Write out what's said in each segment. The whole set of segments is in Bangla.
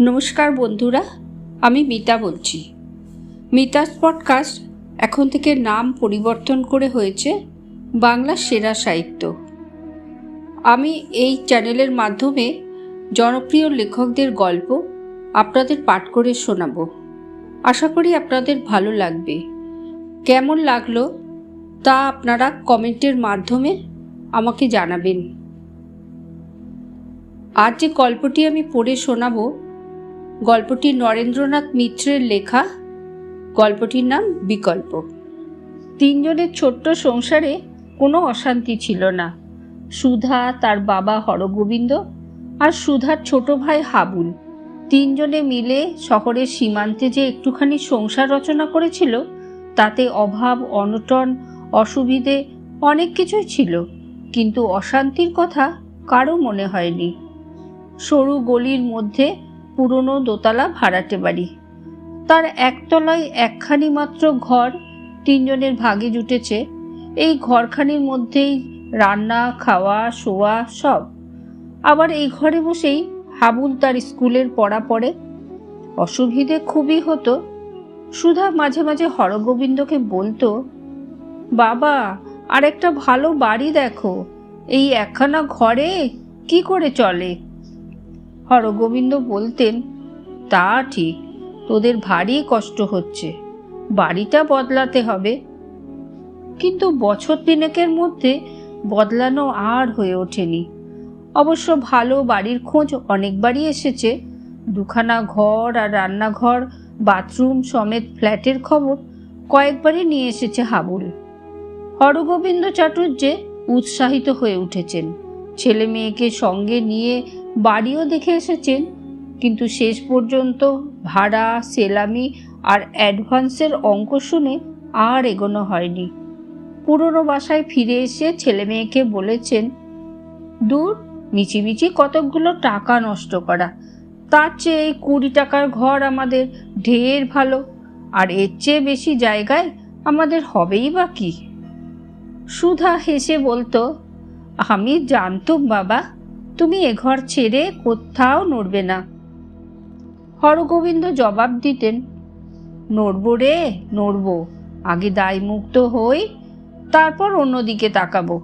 নমস্কার বন্ধুরা, আমি মিতা বলছি। মিতাস পডকাস্ট এখন থেকে নাম পরিবর্তন করে হয়েছে বাংলা সেরা সাহিত্য। আমি এই চ্যানেলের মাধ্যমে জনপ্রিয় লেখকদের গল্প আপনাদের পাঠ করে শোনাব। আশা করি আপনাদের ভালো লাগবে। কেমন লাগলো তা আপনারা কমেন্টের মাধ্যমে আমাকে জানাবেন। আজ যে গল্পটি আমি পড়ে শোনাবো, গল্পটি নরেন্দ্রনাথ মিত্রের লেখা। গল্পটির নাম বিকল্প। তিনজনের ছোট্ট সংসারে কোনো অশান্তি ছিল না। সুধা, তার বাবা হরগোবিন্দ আর সুধার ছোট ভাই হাবুল তিনজনে মিলে শহরের সীমান্তে যে একটুখানি সংসার রচনা করেছিল, তাতে অভাব, অনটন, অসুবিধে অনেক কিছুই ছিল, কিন্তু অশান্তির কথা কারো মনে হয়নি। সরু গলির মধ্যে পুরনো দোতলা ভাড়াটে বাড়ি, তার একতলায় একখানি মাত্র ঘর তিনজনের ভাগে জুটেছে। এই ঘরখানির মধ্যেই রান্না, খাওয়া, শোয়া সব। আবার এই ঘরে বসেই হাবুল তার স্কুলের পড়া পড়ে। অসুবিধে খুবই হতো। সুধা মাঝে মাঝে হরগোবিন্দকে বলতো, বাবা, আর একটা ভালো বাড়ি দেখো, এই একখানা ঘরে কি করে চলে? হরগোবিন্দ বলতেন, তা ঠিক, তোদের ভারী কষ্ট হচ্ছে, বাড়িটা বদলাতে হবে। কিন্তু বছর তিনেকের মধ্যে বদলানো আর হয়ে ওঠেনি। অবশ্য ভালো বাড়ির খোঁজ অনেকবারই এসেছে। দুখানা ঘর আর রান্নাঘর, বাথরুম সমেত ফ্ল্যাটের খবর কয়েকবারই নিয়ে এসেছে হাবুল। হরগোবিন্দ চাটুর্যে উৎসাহিত হয়ে উঠেছেন। ছেলে মেয়েকে সঙ্গে নিয়ে বাড়িও দেখে এসেছেন, কিন্তু শেষ পর্যন্ত ভাড়া, সেলামি আর অ্যাডভান্সের অঙ্ক শুনে আর এগোনো হয়নি। পুরনো বাসায় ফিরে এসে ছেলে মেয়েকে বলেছেন, দূর, মিচিমিচি কতকগুলো টাকা নষ্ট করা, তার চেয়ে এই 20 টাকার ঘর আমাদের ঢের ভালো, আর এর চেয়ে বেশি জায়গায় আমাদের হবেই বা কি? সুধা হেসে বলতো, আমি জানতুম বাবা, তুমি এ ঘর ছেড়ে কোথাও নড়বে না। হরগোবিন্দ জবাব দিতেন, নড়ব রে, নড়ব, আগে দায়মুক্ত হই, তারপর অন্যদিকে তাকাবো।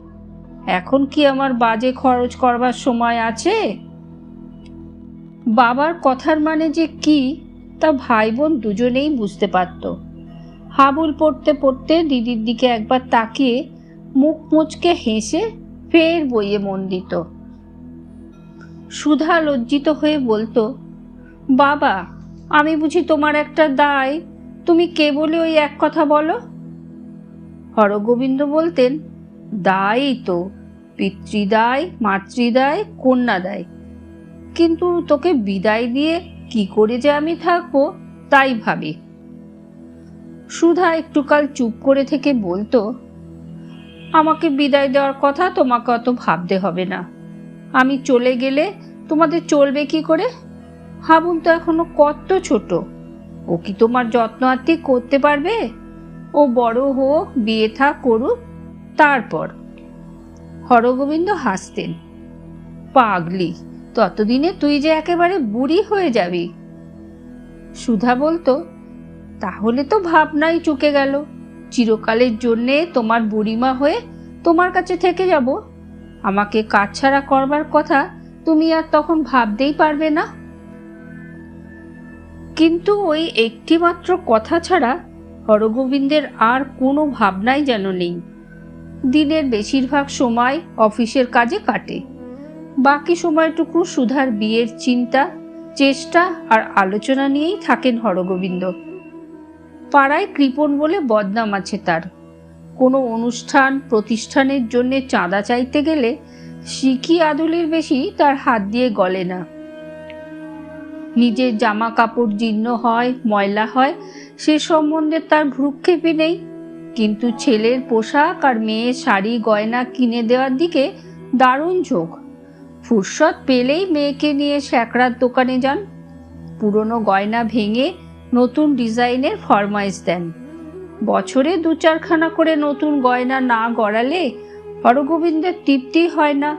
এখন কি আমার বাজে খরচ করবার সময় আছে? বাবার কথার মানে যে কি তা ভাই বোন দুজনেই বুঝতে পারত। হাবুল পড়তে পড়তে দিদির দিকে একবার তাকিয়ে মুখ মুচকে হেসে ফের বইয়ে মন দিত। সুধা লজ্জিত হয়ে বলতো, বাবা, আমি বুঝি তোমার একটা দায়, তুমি কেবলই ওই এক কথা বলো? হরগোবিন্দ বলতেন, দায়ই তো, পিতৃদায়, মাতৃদায়, কন্যাদায়, কিন্তু তোকে বিদায় দিয়ে কি করে যে আমি থাকবো তাই ভাবি। সুধা একটুকাল চুপ করে থেকে বলতো, আমাকে বিদায় দেওয়ার কথা তোমাকে অত ভাবতে হবে না। আমি চলে গেলে তোমাদের চলবে কি করে? হাবুল তো এখনো কত ছোট, ও কি তোমার যত্ন আত্তি করতে পারবে? ও বড় হোক, বিয়ে থা করুক, তারপর। হরগোবিন্দ হাসতেন, পাগলি, ততদিনে তুই যে একেবারে বুড়ি হয়ে যাবি। সুধা বলতো, তাহলে তো ভাবনাই চুকে গেল, চিরকালের জন্যে তোমার বুড়িমা হয়ে তোমার কাছে থেকে যাব। আমাকে কাছছাড়া করবার কথা তুমি আর তখন ভাবতেই পারবে না। কিন্তু ওই একটি মাত্র কথা ছাড়া হরগোবিন্দের আর কোনো ভাবনাই যেন নেই। দিনের বেশিরভাগ সময় অফিসের কাজে কাটে, বাকি সময়টুকু সুধার বিয়ের চিন্তা, চেষ্টা আর আলোচনা নিয়েই থাকেন হরগোবিন্দ। পাড়ায় কৃপণ বলে বদনাম আছে তার। কোনো অনুষ্ঠান প্রতিষ্ঠানের জন্য চাঁদা চাইতে গেলে সিকি আদুলির বেশি তার হাত দিয়ে গলে না। নিজের জামা কাপড় জীর্ণ হয়, ময়লা হয়, সে সম্বন্ধে তার ভ্রুক্ষেপই নেই, কিন্তু ছেলের পোশাক আর মেয়ের শাড়ি গয়না কিনে দেওয়ার দিকে দারুণ ঝোঁক। ফুরসত পেলেই মেয়েকে নিয়ে স্যাকরার দোকানে যান, পুরনো গয়না ভেঙে নতুন ডিজাইনের ফরমাইশ দেন। বছরে 2-4খানা করে নতুন গয়না না গড়ালে হরগোবিন্দের তৃপ্তি হয় না।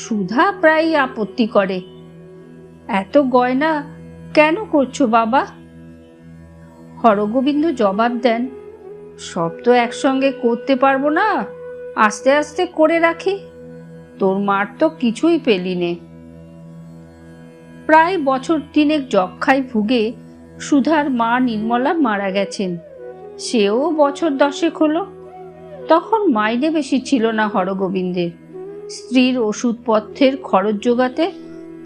সুধা প্রায়ই আপত্তি করে, এত গয়না কেন করছো বাবা? হরগোবিন্দ জবাব দেন, সব তো একসঙ্গে করতে পারবো না, আস্তে আস্তে করে রাখি। তোর মার তো কিছুই পেলি নে। প্রায় বছর 3 যক্ষায় ভুগে সুধার মা নির্মলা মারা গেছেন। সেও বছর 10 হলো। তখন মাইনে বেশি ছিল না হরগোবিন্দের। স্ত্রীর ওষুধপত্রের খরচ জোগাতে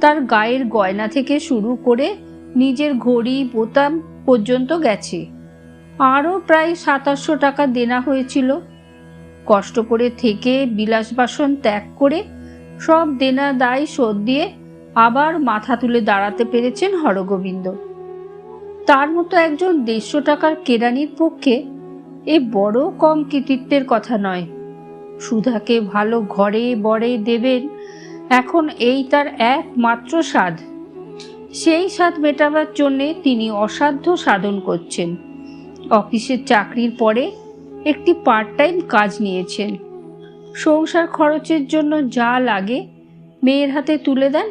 তার গায়ের গয়না থেকে শুরু করে নিজের ঘড়ি বোতাম পর্যন্ত গেছে। আরও প্রায় 2700 টাকা দেনা হয়েছিল। কষ্ট করে থেকে বিলাসবাসন ত্যাগ করে সব দেনা দায় শোধ দিয়ে আবার মাথা তুলে দাঁড়াতে পেরেছেন হরগোবিন্দ। তার মতো একজন 150 টাকার কেরানির পক্ষে এ বড় কম কৃতিত্বের কথা নয়। সুধাকে ভালো ঘরে বরে দেবেন, এখন এই তার একমাত্র সাধ। সেই সাধ মেটাবার জন্যে তিনি অসাধ্য সাধন করছেন। অফিসের চাকরির পরে একটি পার্ট টাইম কাজ নিয়েছেন। সংসার খরচের জন্য যা লাগে মেয়ের হাতে তুলে দেন,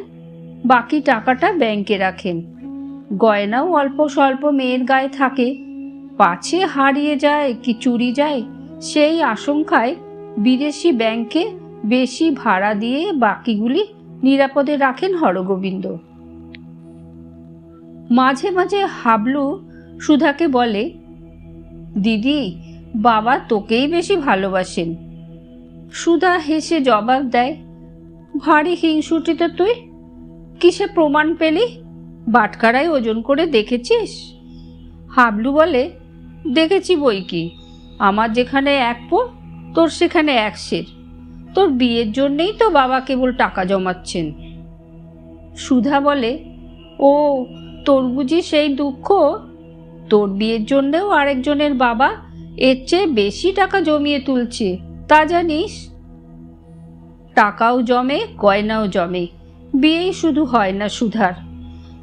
বাকি টাকাটা ব্যাংকে রাখেন। গয়নাও অল্প স্বল্প মেয়ের গায়ে থাকে, পাছে হারিয়ে যায় কি চুরি যায় সেই আশঙ্কায় বিদেশি ব্যাংকে বেশি ভাড়া দিয়ে বাকিগুলি নিরাপদে রাখেন হরগোবিন্দ। মাঝে মাঝে হাবলু সুধাকে বলে, দিদি, বাবা তোকেই বেশি ভালোবাসেন। সুধা হেসে জবাব দেয়, ভারী হিংসুটি তো তুই, কিসে প্রমাণ পেলি? বাটখারায় ওজন করে দেখেছিস? হাবলু বলে, দেখেছি বই কি, আমার যেখানে 1 পো তোর সেখানে 1 সের। তোর বিয়ের জন্যেই তো বাবা কেবল টাকা জমাচ্ছেন। সুধা বলে, ও, তোর বুঝি সেই দুঃখ? তোর বিয়ের জন্যেও আরেকজনের বাবা এর চেয়ে বেশি টাকা জমিয়ে তুলছে, তা জানিস? টাকাও জমে, গয়নাও জমে, বিয়েই শুধু হয় না সুধার।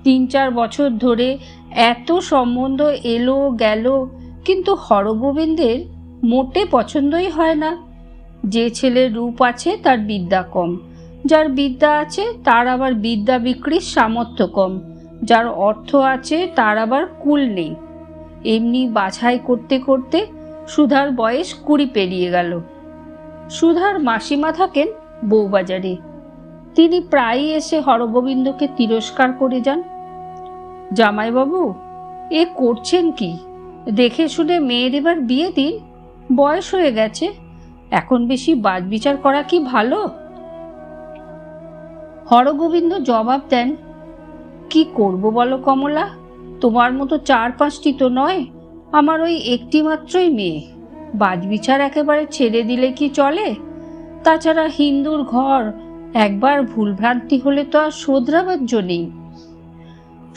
3-4 বছর ধরে এত সম্বন্ধ এলো গেল, কিন্তু হরগোবিন্দের মোটে পছন্দই হয় না। যে ছেলের রূপ আছে তার বিদ্যা কম, যার বিদ্যা আছে তার আবার বিদ্যা বিক্রির সামর্থ্য কম, যার অর্থ আছে তার আবার কুল নেই। এমনি বাছাই করতে করতে সুধার বয়স 20 পেরিয়ে গেল। সুধার মাসিমা থাকেন বউবাজারে। তিনি প্রায়ই এসে হরগোবিন্দকে তিরস্কার করে যান। জামাইবাবু, এ করছেন কি? দেখে শুনে মেয়ের এবার বিয়ে দিন, বয়স হয়ে গেছে, এখন বেশি বাজবিচার করা কি ভালো? হরগোবিন্দ জবাব দেন, কি করব বলো কমলা, তোমার মতো 4-5টি তো নয়, আমার ওই একটি মাত্রই মেয়ে। বাজবিচার একেবারে ছেড়ে দিলে কি চলে? তাছাড়া হিন্দুর ঘর, একবার ভুলভ্রান্তি হলে তো আর শোধরাবার নেই।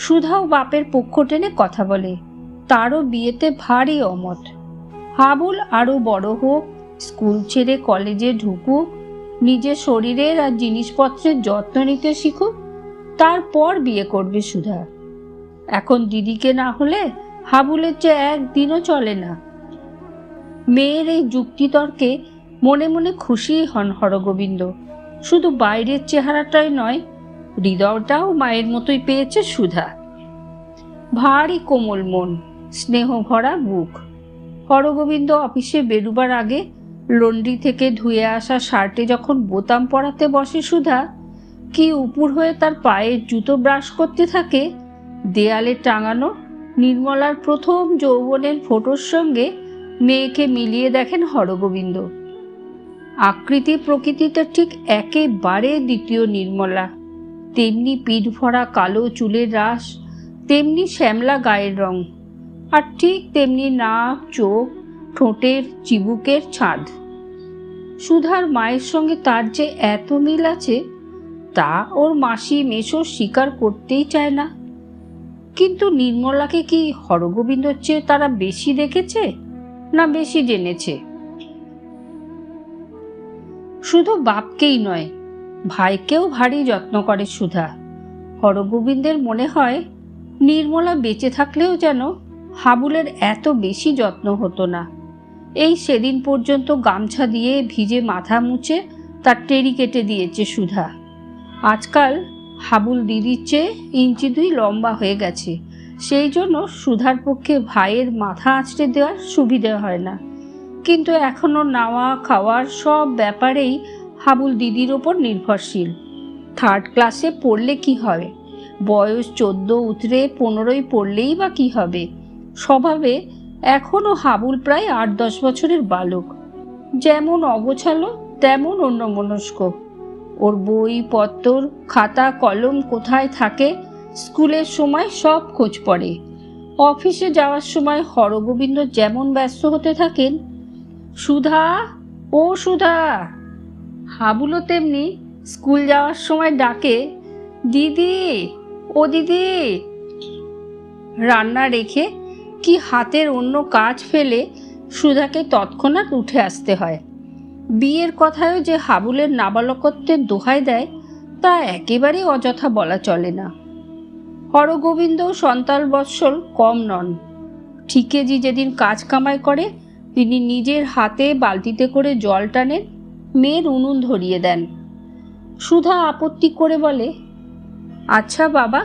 সুধাও বাপের পক্ষ টেনে কথা বলে, তারও বিয়েতে ভারী অমত। হাবুল আরো বড় হোক, স্কুল ছেড়ে কলেজে ঢুকুক, নিজের শরীরের আর জিনিসপত্রের যত্ন নিতে শিখুক, তারপর বিয়ে করবে সুধা। এখন দিদিকে না হলে হাবুলের চেয়ে একদিনও চলে না। মেয়ের এই যুক্তিতর্কে মনে মনে খুশি হন হরগোবিন্দ। শুধু বাইরের চেহারাটাই নয়, হৃদয়টাও মায়ের মতোই পেয়েছে সুধা। ভারী কোমল মন, স্নেহ ভরা বুক। হরগোবিন্দ অফিসে বেরুবার আগে লন্ড্রি থেকে ধুয়ে আসা শার্টে যখন বোতাম পরাতে বসে সুধা, কি উপুর হয়ে তার পায়ের জুতো ব্রাশ করতে থাকে, দেয়ালে টাঙানো নির্মলার প্রথম যৌবনের ফটোর সঙ্গে মেয়েকে মিলিয়ে দেখেন হরগোবিন্দ। আকৃতি প্রকৃতিতে ঠিক একেবারে দ্বিতীয় নির্মলা। তেমনি পিঠ ভরা কালো চুলের রাশ, তেমনি শ্যামলা গায়ের রং, আর ঠিক তেমনি নাক, চোখ, ঠোঁটের চিবুকের ছাঁদ। সুধার মায়ের সঙ্গে তার যে এত মিল আছে তা ওর মাসি মেশো স্বীকার করতেই চায় না। কিন্তু নির্মলাকে কি হরগোবিন্দর চেয়ে তারা বেশি দেখেছে না বেশি জেনেছে? শুধু বাপকেই নয়, ভাইকেও ভারী যত্ন করে সুধা। হরগোবিন্দের মনে হয় নির্মলা বেঁচে থাকলেও যেন হাবুলের এত বেশি যত্ন হতো না। এই সেদিন পর্যন্ত গামছা দিয়ে ভিজে মাথা মুছে তার টেরি কেটে দিয়েছে সুধা। আজকাল হাবুল দিদির চেয়ে ইঞ্চি 2 লম্বা হয়ে গেছে, সেই জন্য সুধার পক্ষে ভাইয়ের মাথা আঁচড়ে দেওয়ার সুবিধে হয় না। কিন্তু এখনও নাওয়া খাওয়ার সব ব্যাপারেই হাবুল দিদির ওপর নির্ভরশীল। 3rd ক্লাসে পড়লে কি হবে, বয়স 14 উতরে 15ই পড়লেই বা কি হবে। স্বভাবে এখনও হাবুল প্রায় 8-10 বছরের বালক, যেমন অগোছালো তেমন অন্যমনস্ক। ওর বই পত্তর খাতা কলম কোথায় থাকে স্কুলের সময় সব খোঁজ পড়ে। অফিসে যাওয়ার সময় হরগোবিন্দ যেমন ব্যস্ত হতে থাকেন, সুধা ও সুধা, হাবুলও তেমনি স্কুল যাওয়ার সময় ডাকে, দিদি ও দিদি। রান্না রেখে কি হাতের অন্য কাজ ফেলে সুধাকে তৎক্ষণাৎ উঠে আসতে হয়। বিয়ের কথায়ও যে হাবুলের নাবালকত্বের দোহাই দেয় তা একেবারেই অযথা বলা চলে না। হরগোবিন্দও সন্তান বৎসল কম নন। ঠিকেজি যেদিন কাজ কামাই করে তিনি নিজের হাতে বালতিতে করে জল টানেন, মেয়ের উনুন ধরিয়ে দেন। সুধা আপত্তি করে বলে, আচ্ছা বাবা,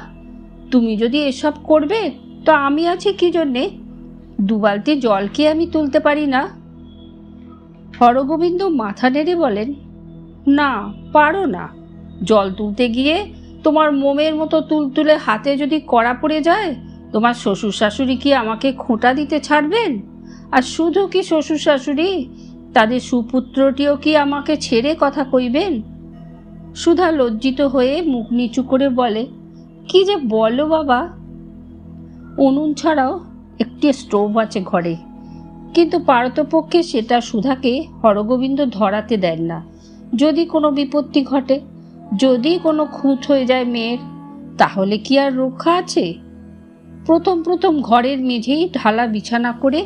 তুমি যদি এসব করবে তো আমি আছি কি জন্যে? 2 বালতি জল কি আমি তুলতে পারি না? হরগোবিন্দ মাথা নেড়ে বলেন, না পারো না। জল তুলতে গিয়ে তোমার মোমের মতো তুলতুলে হাতে যদি কড়া পড়ে যায়, তোমার শ্বশুর শাশুড়ি কি আমাকে খোঁটা দিতে ছাড়বেন? আর শুধু কি শ্বশুর শাশুড়ি, তাদের সুপুত্রটিও কি আমাকে ছেড়ে কথা কইবেন? সুধা লজ্জিত হয়ে মুখ নিচু করে বলে, কি যে বলো বাবা। উনুন ছাড়াও একটি স্টোভ আছে ঘরে, কিন্তু পারতপক্ষে সেটা সুধাকে হরগোবিন্দ ধরাতে দেন না। যদি কোনো বিপত্তি ঘটে, যদি কোনো খুঁত হয়ে যায় মেয়ের, তাহলে কি আর রক্ষা আছে? প্রথম ঘরের মেঝেই ঢালা বিছানা করে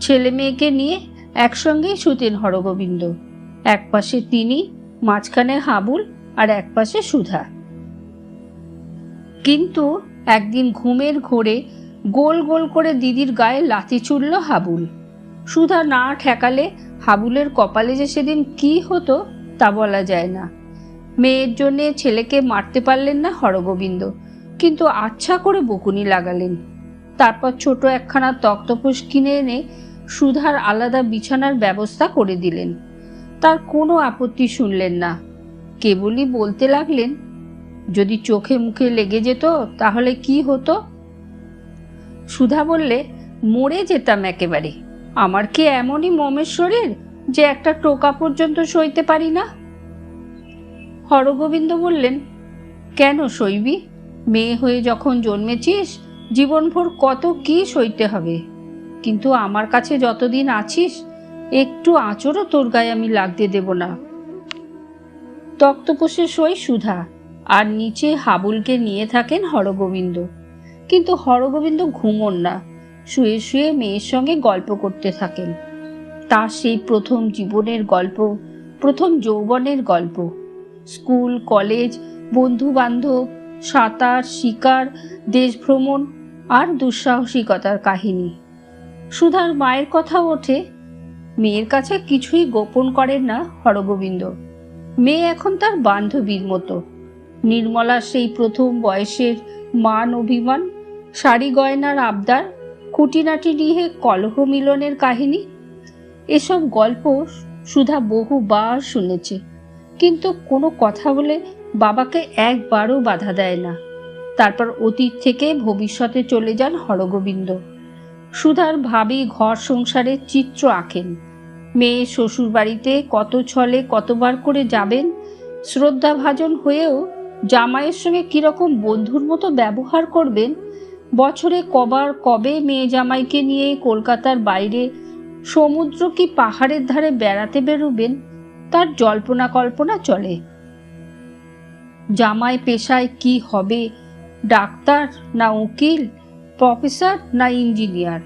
ছেলে মেয়েকে নিয়ে একসঙ্গেই শুতেন হরগোবিন্দ। একপাশে তিনি, মাঝখানে হাবুল, আর একপাশে সুধা। কিন্তু একদিন ঘুমের ঘোরে গোল গোল করে দিদির গায়ে লাথি ছুড়ল হাবুল। সুধা না ঠেকালে হাবুলের কপালে যে সেদিন কি হতো তা বলা যায় না। মেয়ের জন্যে ছেলেকে মারতে পারলেন না হরগোবিন্দ, কিন্তু আচ্ছা করে বকুনি লাগালেন। তারপর ছোট একখানা তক্তপোষ কিনে এনে সুধার আলাদা বিছানার ব্যবস্থা করে দিলেন। তার কোনো আপত্তি শুনলেন না, কেবলই বলতে লাগলেন, যদি চোখে মুখে লেগে যেত তাহলে কি হতো? সুধা বললে, মরে যেতাম একেবারে। আমার কি এমনই মমের শরীর যে একটা টোকা পর্যন্ত সইতে পারি না? হরগোবিন্দ বললেন, কেন সইবি? মেয়ে হয়ে যখন জন্মেছিস জীবনভর কত কি সইতে হবে, কিন্তু আমার কাছে যতদিন আছিস একটু আঁচড়ও তোর গায়ে আমি লাগতে দেব না। তক্তপোষে শোয় সুধা, আর নিচে হাবুলকে নিয়ে থাকেন হরগোবিন্দ। কিন্তু হরগোবিন্দ ঘুমোন না, শুয়ে শুয়ে মেয়ের সঙ্গে গল্প করতে থাকেন। তার সেই প্রথম জীবনের গল্প, প্রথম যৌবনের গল্প, স্কুল কলেজ, বন্ধু বান্ধব, সাঁতার শিকার, দেশ ভ্রমণ আর দুঃসাহসিকতার কাহিনী। সুধার মায়ের কথা ওঠে। মেয়ের কাছে কিছুই গোপন করেন না হরগোবিন্দ। মেয়ে এখন তার বান্ধবীর মতো। নির্মলার সেই প্রথম বয়সের মান অভিমান, শাড়ি গয়নার আবদার, খুঁটিনাটি নিয়ে কলহ মিলনের কাহিনী, এসব গল্প সুধা বহুবার শুনেছে, কিন্তু কোনো কথা বলে বাবাকে একবারও বাধা দেয় না। তারপর অতীত থেকে ভবিষ্যতে চলে যান হরগোবিন্দ। সুধার ভাবি ঘর সংসারের চিত্র আঁকেন। মেয়ে শ্বশুর বাড়িতে কত ছলে কতবার করে যাবেন, শ্রদ্ধাভাজন হয়েও জামাইয়ের সঙ্গে কীরকম বন্ধুর মতো ব্যবহার করবেন, বছরে কবার কবে মেয়ে জামাইকে নিয়ে কলকাতার বাইরে সমুদ্র কি পাহাড়ের ধারে বেড়াতে বেরোবেন, তার জল্পনা কল্পনা চলে। জামাই পেশায় কি হবে, ডাক্তার না উকিল, প্রফেসর না ইঞ্জিনিয়ার,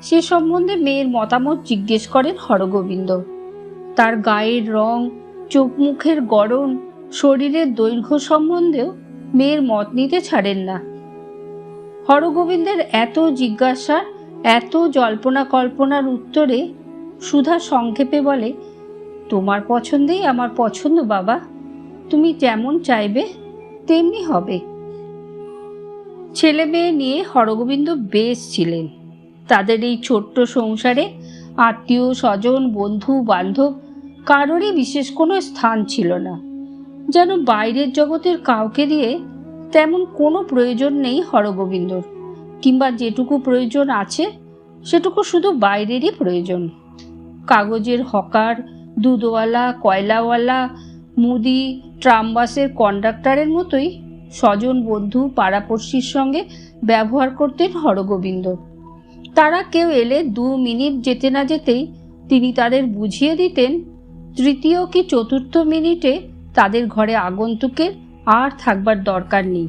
সে সম্বন্ধে মেয়ের মতামত জিজ্ঞেস করেন হরগোবিন্দ। তার গায়ের রং, চোখ মুখের গড়ন, শরীরের দৈর্ঘ্য সম্বন্ধেও মেয়ের মত নিতে ছাড়েন না। হরগোবিন্দের এত জিজ্ঞাসার এত জল্পনা কল্পনার উত্তরে সুধা সংক্ষেপে বলে, তোমার পছন্দেই আমার পছন্দ বাবা, তুমি যেমন চাইবে তেমনি হবে। ছেলে মেয়ে নিয়ে হরগোবিন্দ বেশ ছিলেন। তাদের এই ছোট্ট সংসারে আত্মীয় স্বজন বন্ধু বান্ধব কারোরই বিশেষ কোনো স্থান ছিল না। যেন বাইরের জগতের কাউকে দিয়ে তেমন কোনো প্রয়োজন নেই হরগোবিন্দর, কিংবা যেটুকু প্রয়োজন আছে সেটুকু শুধু বাইরেরই প্রয়োজন। কাগজের হকার, দুধওয়ালা, কয়লাওয়ালা, মুদি, ট্রামবাসের কন্ডাক্টরের মতোই স্বজন বন্ধু পাড়াপড়শির সঙ্গে ব্যবহার করতেন হরগোবিন্দ। তারা কেউ এলে 2 মিনিট যেতে না যেতেই তিনি তাদের বুঝিয়ে দিতেন তৃতীয় কি চতুর্থ মিনিটে তাদের ঘরে আগন্তুকের আর থাকবার দরকার নেই।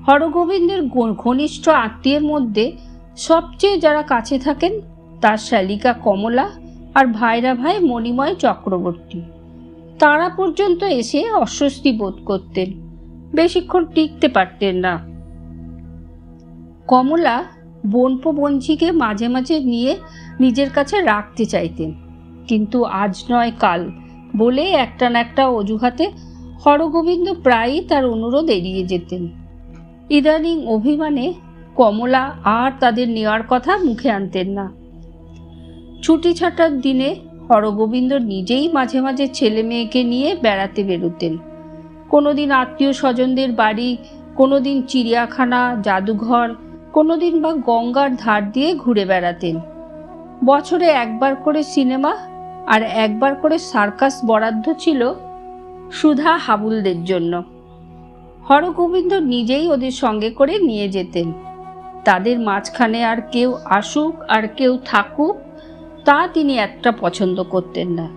হরগোবিন্দের ঘনিষ্ঠ আত্মীয়ের মধ্যে সবচেয়ে যারা কাছে থাকেন তার শালিকা কমলা আর ভাইরা ভাই মণিময় চক্রবর্তী। তারা পর্যন্ত এসে অস্বস্তি বোধ করতেন, বেশিক্ষণ টিকতে পারতেন না। কমলা বোনপো বঞ্চিকে মাঝে মাঝে নিয়ে নিজের কাছে রাখতে চাইতেন, কিন্তু আজ নয় কাল বলে একটা না একটা অজুহাতে হরগোবিন্দ প্রায়ই তার অনুরোধ এড়িয়ে যেতেন। ইদানিং অভিমানে কমলা আর তাদের নেওয়ার কথা মুখে আনতেন না। ছুটি ছাটার দিনে হরগোবিন্দ নিজেই মাঝে মাঝে ছেলে মেয়েকে নিয়ে বেড়াতে বেরোতেন। কোনোদিন আত্মীয় স্বজনদের বাড়ি, কোনোদিন চিড়িয়াখানা, জাদুঘর, কোনোদিন বা গঙ্গার ধার দিয়ে ঘুরে বেড়াতেন। বছরে একবার করে সিনেমা আর একবার করে সার্কাস বরাদ্দ ছিল সুধা হাবুলদের জন্য। হরগোবিন্দ নিজেই ওদের সঙ্গে করে নিয়ে যেতেন। তাদের মাঝখানে আর কেউ আসুক আর কেউ থাকুক তা তিনি একটা পছন্দ করতেন না।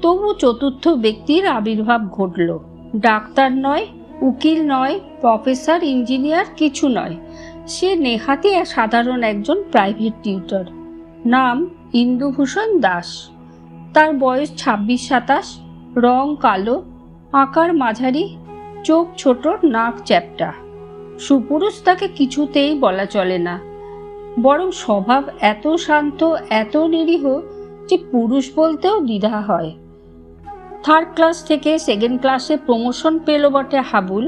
তবু চতুর্থ ব্যক্তির আবির্ভাব ঘটল। ডাক্তার নয়, উকিল নয়, প্রফেসর, ইঞ্জিনিয়ার কিছু নয়, সে নেহাতি সাধারণ একজন প্রাইভেট টিউটর। নাম ইন্দুভূষণ দাস। তার বয়স 26-27, রং কালো, আকার মাঝারি, চোখ ছোট, নাক চ্যাপ্টা। সুপুরুষ তাকে কিছুতেই বলা চলে না, বরং স্বভাব এত শান্ত, এত নিরীহ যে পুরুষ বলতেও দ্বিধা হয়। 3rd ক্লাস থেকে 2nd ক্লাসে প্রমোশন পেল বটে হাবুল,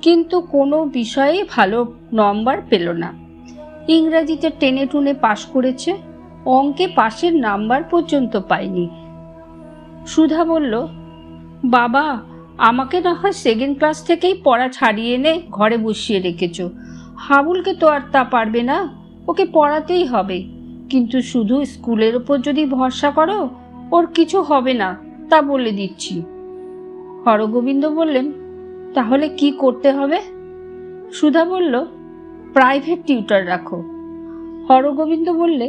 কিন্তু কোনো বিষয়ে ভালো নম্বর পেল না। ইংরাজিতে টেনে টুনে পাশ করেছে, অঙ্কে পাশের নাম্বার পর্যন্ত পায়নি। সুধা বলল, বাবা আমাকে না হয় 2nd ক্লাস থেকেই পড়া ছাড়িয়ে এনে ঘরে বসিয়ে রেখেছ, হাবুলকে তো আর তা পারবে না, ওকে পড়াতেই হবে। কিন্তু শুধু স্কুলের ওপর যদি ভরসা করো ওর কিছু হবে না, তা বলে দিচ্ছি। হরগোবিন্দ বললেন, তাহলে কি করতে হবে? সুধা বলল, প্রাইভেট টিউটর রাখো। হরগোবিন্দ বললে,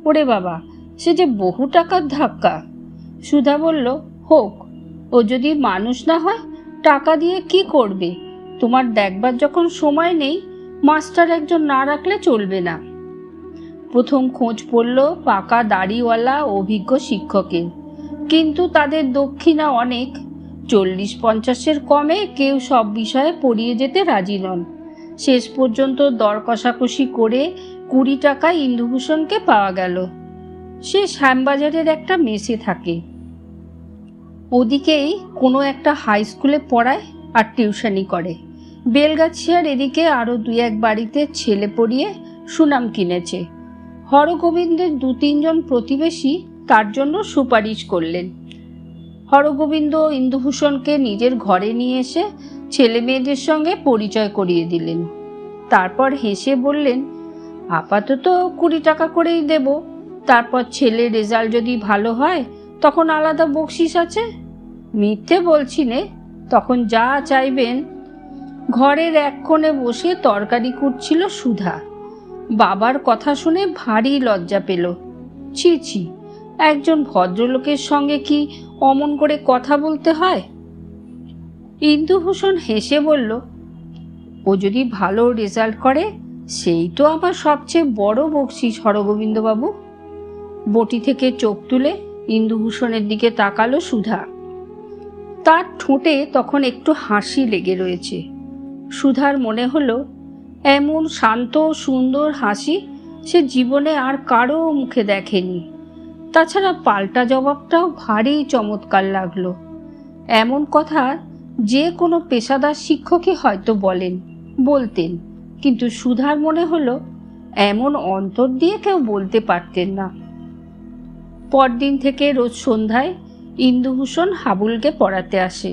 ওরে বাবা সে যে বহু টাকার ধাক্কা। সুধা বলল, হোক, ও যদি মানুষ না হয় টাকা দিয়ে কি করবে? তোমার দেখবার যখন সময় নেই, মাস্টার একজন না রাখলে চলবে না। প্রথম খোঁজ পড়ল পাকা দাড়িওয়ালা অভিজ্ঞ শিক্ষকের, কিন্তু তাদের দক্ষিণা অনেক। 40-50-এর কমে কেউ সব বিষয়ে পড়িয়ে যেতে রাজি নন। শেষ পর্যন্ত দর কষাকষি করে 20 টাকায় ইন্দুভূষণকে পাওয়া গেল। সে শ্যামবাজারের একটা মেসে থাকে, ওদিকেই কোনো একটা হাই স্কুলে পড়ায় আর টিউশনি করে। বেলগাছিয়ার এদিকে আরও 2-1 বাড়িতে ছেলে পড়িয়ে সুনাম কিনেছে। হরগোবিন্দের 2-3 জন প্রতিবেশী তার জন্য সুপারিশ করলেন। হরগোবিন্দ ইন্দুভূষণকে নিজের ঘরে নিয়ে এসে ছেলে মেয়েদের সঙ্গে পরিচয় করিয়ে দিলেন। তারপর হেসে বললেন, আপাতত 20 টাকা করেই দেব, তারপর ছেলের রেজাল্ট যদি ভালো হয় তখন আলাদা বকশিস আছে। মিথ্যে বলছি নে, তখন যা চাইবেন। ঘরের এক কোণে বসে তরকারি কুটছিল সুধা। বাবার কথা শুনে ভারী লজ্জা পেল। ছি ছি, একজন ভদ্রলোকের সঙ্গে কি অমন করে কথা বলতে হয়? ইন্দুভূষণ হেসে বলল, ও যদি ভালো রেজাল্ট করে সেই তো আমার সবচেয়ে বড় বকশিস হরগোবিন্দবাবু। বটি থেকে চোখ তুলে ইন্দুভূষণের দিকে তাকালো সুধা। তার ঠোঁটে তখন একটু হাসি লেগে রয়েছে। সুধার মনে হলো এমন শান্ত সুন্দর হাসি সে জীবনে আর কারো মুখে দেখেনি। তাছাড়া পাল্টা জবাবটাও ভারী চমৎকার লাগলো। এমন কথা যে কোনো পেশাদার শিক্ষকই হয়তো বলতেন, কিন্তু সুধার মনে হলো এমন অন্তর দিয়ে কেউ বলতে পারতেন না। পরদিন থেকে রোজ সন্ধ্যায় ইন্দুভূষণ হাবুলকে পড়াতে আসে।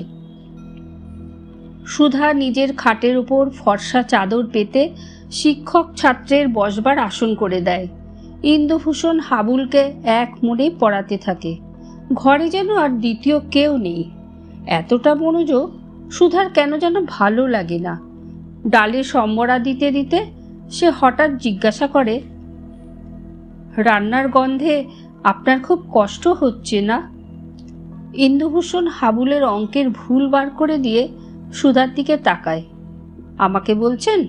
সুধা নিজের খাটের উপর ফর্সা চাদর পেতে শিক্ষক ছাত্রের বসবার আসন করে দেয়। ইন্দুভূষণ হাবুলকে এক মনে পড়াতে থাকে। ঘরে যেন আর দ্বিতীয় কেউ নেই। এতটা মনোযোগ সুধার কেন যেন ভালো লাগে না। ডালে সম্বরা দিতে দিতে সে হঠাৎ জিজ্ঞাসা করে, রান্নার গন্ধে আপনার খুব কষ্ট হচ্ছে না? ইন্দুভূষণ হাবুলের অঙ্কের ভুল বার করে দিয়ে সুধার দিকে তাকায়। আমাকে বলছেন?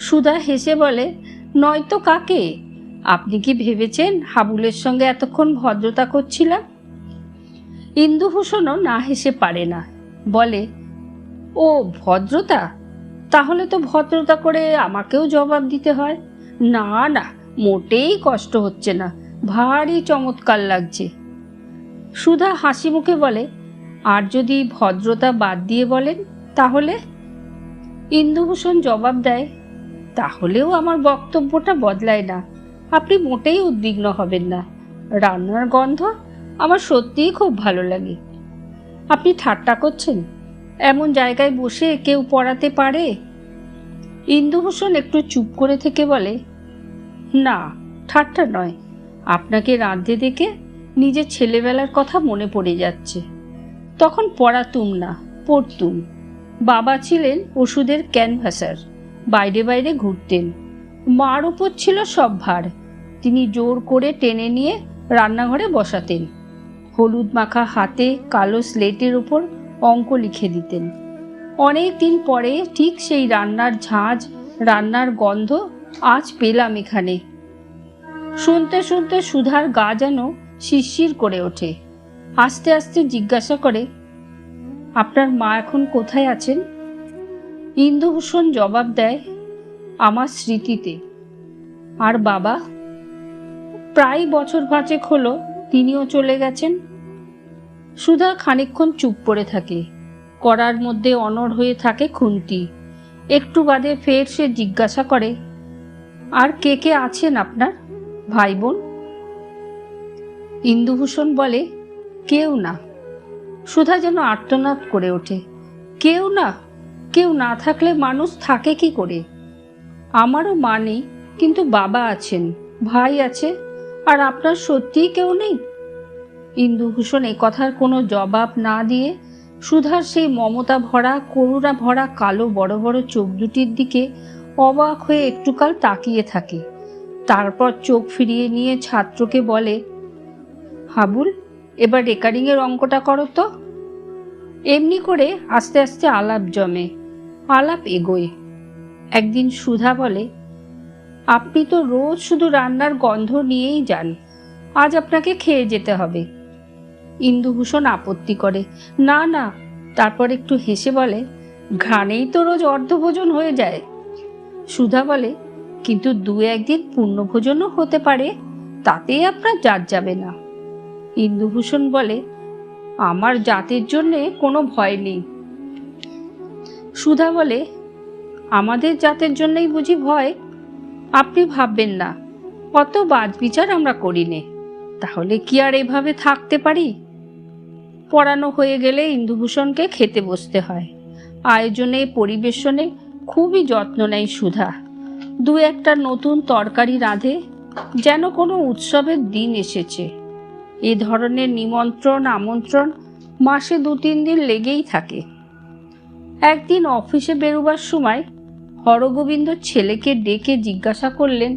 সুধা হেসে বলে, নয়তো কাকে? আপনি কি ভেবেছেন হাবুলের সঙ্গে এতক্ষণ ভদ্রতা করছিলাম? ইন্দুভূষণও না হেসে পারে না, বলে, ও ভদ্রতা? তাহলে তো ভদ্রতা করে আমাকেও জবাব দিতে হয়। না না, মোটেই কষ্ট হচ্ছে না, ভারী চমৎকার লাগছে। সুধা হাসি মুখে বলে, আর যদি ভদ্রতা বাদ দিয়ে বলেন তাহলে? ইন্দুভূষণ জবাব দেয়, তাহলেও আমার বক্তব্যটা বদলায় না। আপনি মোটেই উদ্বিগ্ন হবেন না। রান্নার গন্ধ আমার সত্যিই খুব ভালো লাগে। আপনি ঠাট্টা করছেন? এমন জায়গায় বসে কেউ পড়াতে পারে? ইন্দুভূষণ একটু চুপ করে থেকে বলে, না, ঠাট্টা নয়। আপনাকে রাঁধতে দেখে নিজের ছেলেবেলার কথা মনে পড়ে যাচ্ছে। তখন পড়াতুম না, পড়তুম। বাবা ছিলেন ওষুধের ক্যানভাসার, বাইরে বাইরে ঘুরতেন। মার উপর ছিল সব ভার। তিনি জোর করে টেনে নিয়ে রান্নাঘরে বসাতেন। হলুদ মাখা হাতে কালো স্লেটের উপর অঙ্ক লিখে দিতেন। অনেক দিন পরে ঠিক সেই রান্নার ঝাঁঝ, রান্নার গন্ধ আজ পেলাম এখানে। শুনতে শুনতে সুধার গা যেন শিরশির করে ওঠে। আস্তে আস্তে জিজ্ঞাসা করে, আপনার মা এখন কোথায় আছেন? ইন্দুভূষণ জবাব দেয়, আমার স্মৃতিতে। আর বাবা? প্রায় বছর 5 হলো তিনিও চলে গেছেন। সুধা খানিকক্ষণ চুপ করে থাকে। কড়ার মধ্যে অনড় হয়ে থাকে খুন্তি। একটু বাদে ফের সে জিজ্ঞাসা করে, আর কে কে আছেন আপনার ভাই বোন? ইন্দুভূষণ বলে, কেউ না। সুধা যেন আর্তনাদ করে ওঠে, কেউ না? কেউ না থাকলে মানুষ থাকে কি করে? আমারও মা নেই, কিন্তু বাবা আছেন, ভাই আছে। আর আপনার সত্যিই কেউ নেই? ইন্দুভূষণ এ কথার কোনো জবাব না দিয়ে সুধার সেই মমতা ভরা, করুণা ভরা কালো বড় বড় চোখ দুটির দিকে অবাক হয়ে একটুকাল তাকিয়ে থাকে। তারপর চোখ ফিরিয়ে নিয়ে ছাত্রকে বলে, হাবুল, এবার রেকারিংয়ের অঙ্কটা করো তো। এমনি করে আস্তে আস্তে আলাপ জমে, আলাপ এগোয়। একদিন সুধা বলে, আপনি তো রোজ শুধু রান্নার গন্ধ নিয়েই যান, আজ আপনাকে খেয়ে যেতে হবে। ইন্দুভূষণ আপত্তি করে, না না। তারপর একটু হেসে বলে, ঘ্রাণেই তো রোজ অর্ধভোজন হয়ে যায়। সুধা বলে, কিন্তু 2-1 দিন পূর্ণভোজনও হতে পারে, তাতেই আপনার জাত যাবে না। ইন্দুভূষণ বলে, আমার জাতের জন্যে কোনো ভয় নেই। সুধা বলে, আমাদের জাতের জন্যই বুঝি ভয়? আপনি ভাববেন না, অত বাজবিচার আমরা করি নে। তাহলে কি আর এভাবে থাকতে পারি? পড়ানো হয়ে গেলে ইন্দুভূষণকে খেতে বসতে হয়। আয়োজনে, পরিবেশনে খুবই যত্ন নেয় সুধা। 2-1টা নতুন তরকারি রাঁধে, যেন কোনো উৎসবের দিন এসেছে। এ ধরনের নিমন্ত্রণ আমন্ত্রণ মাসে 2-3 দিন লেগেই থাকে। একদিন অফিসে বেরোবার সময় হরগোবিন্দ ছেলেকে ডেকে জিজ্ঞাসা করলেন,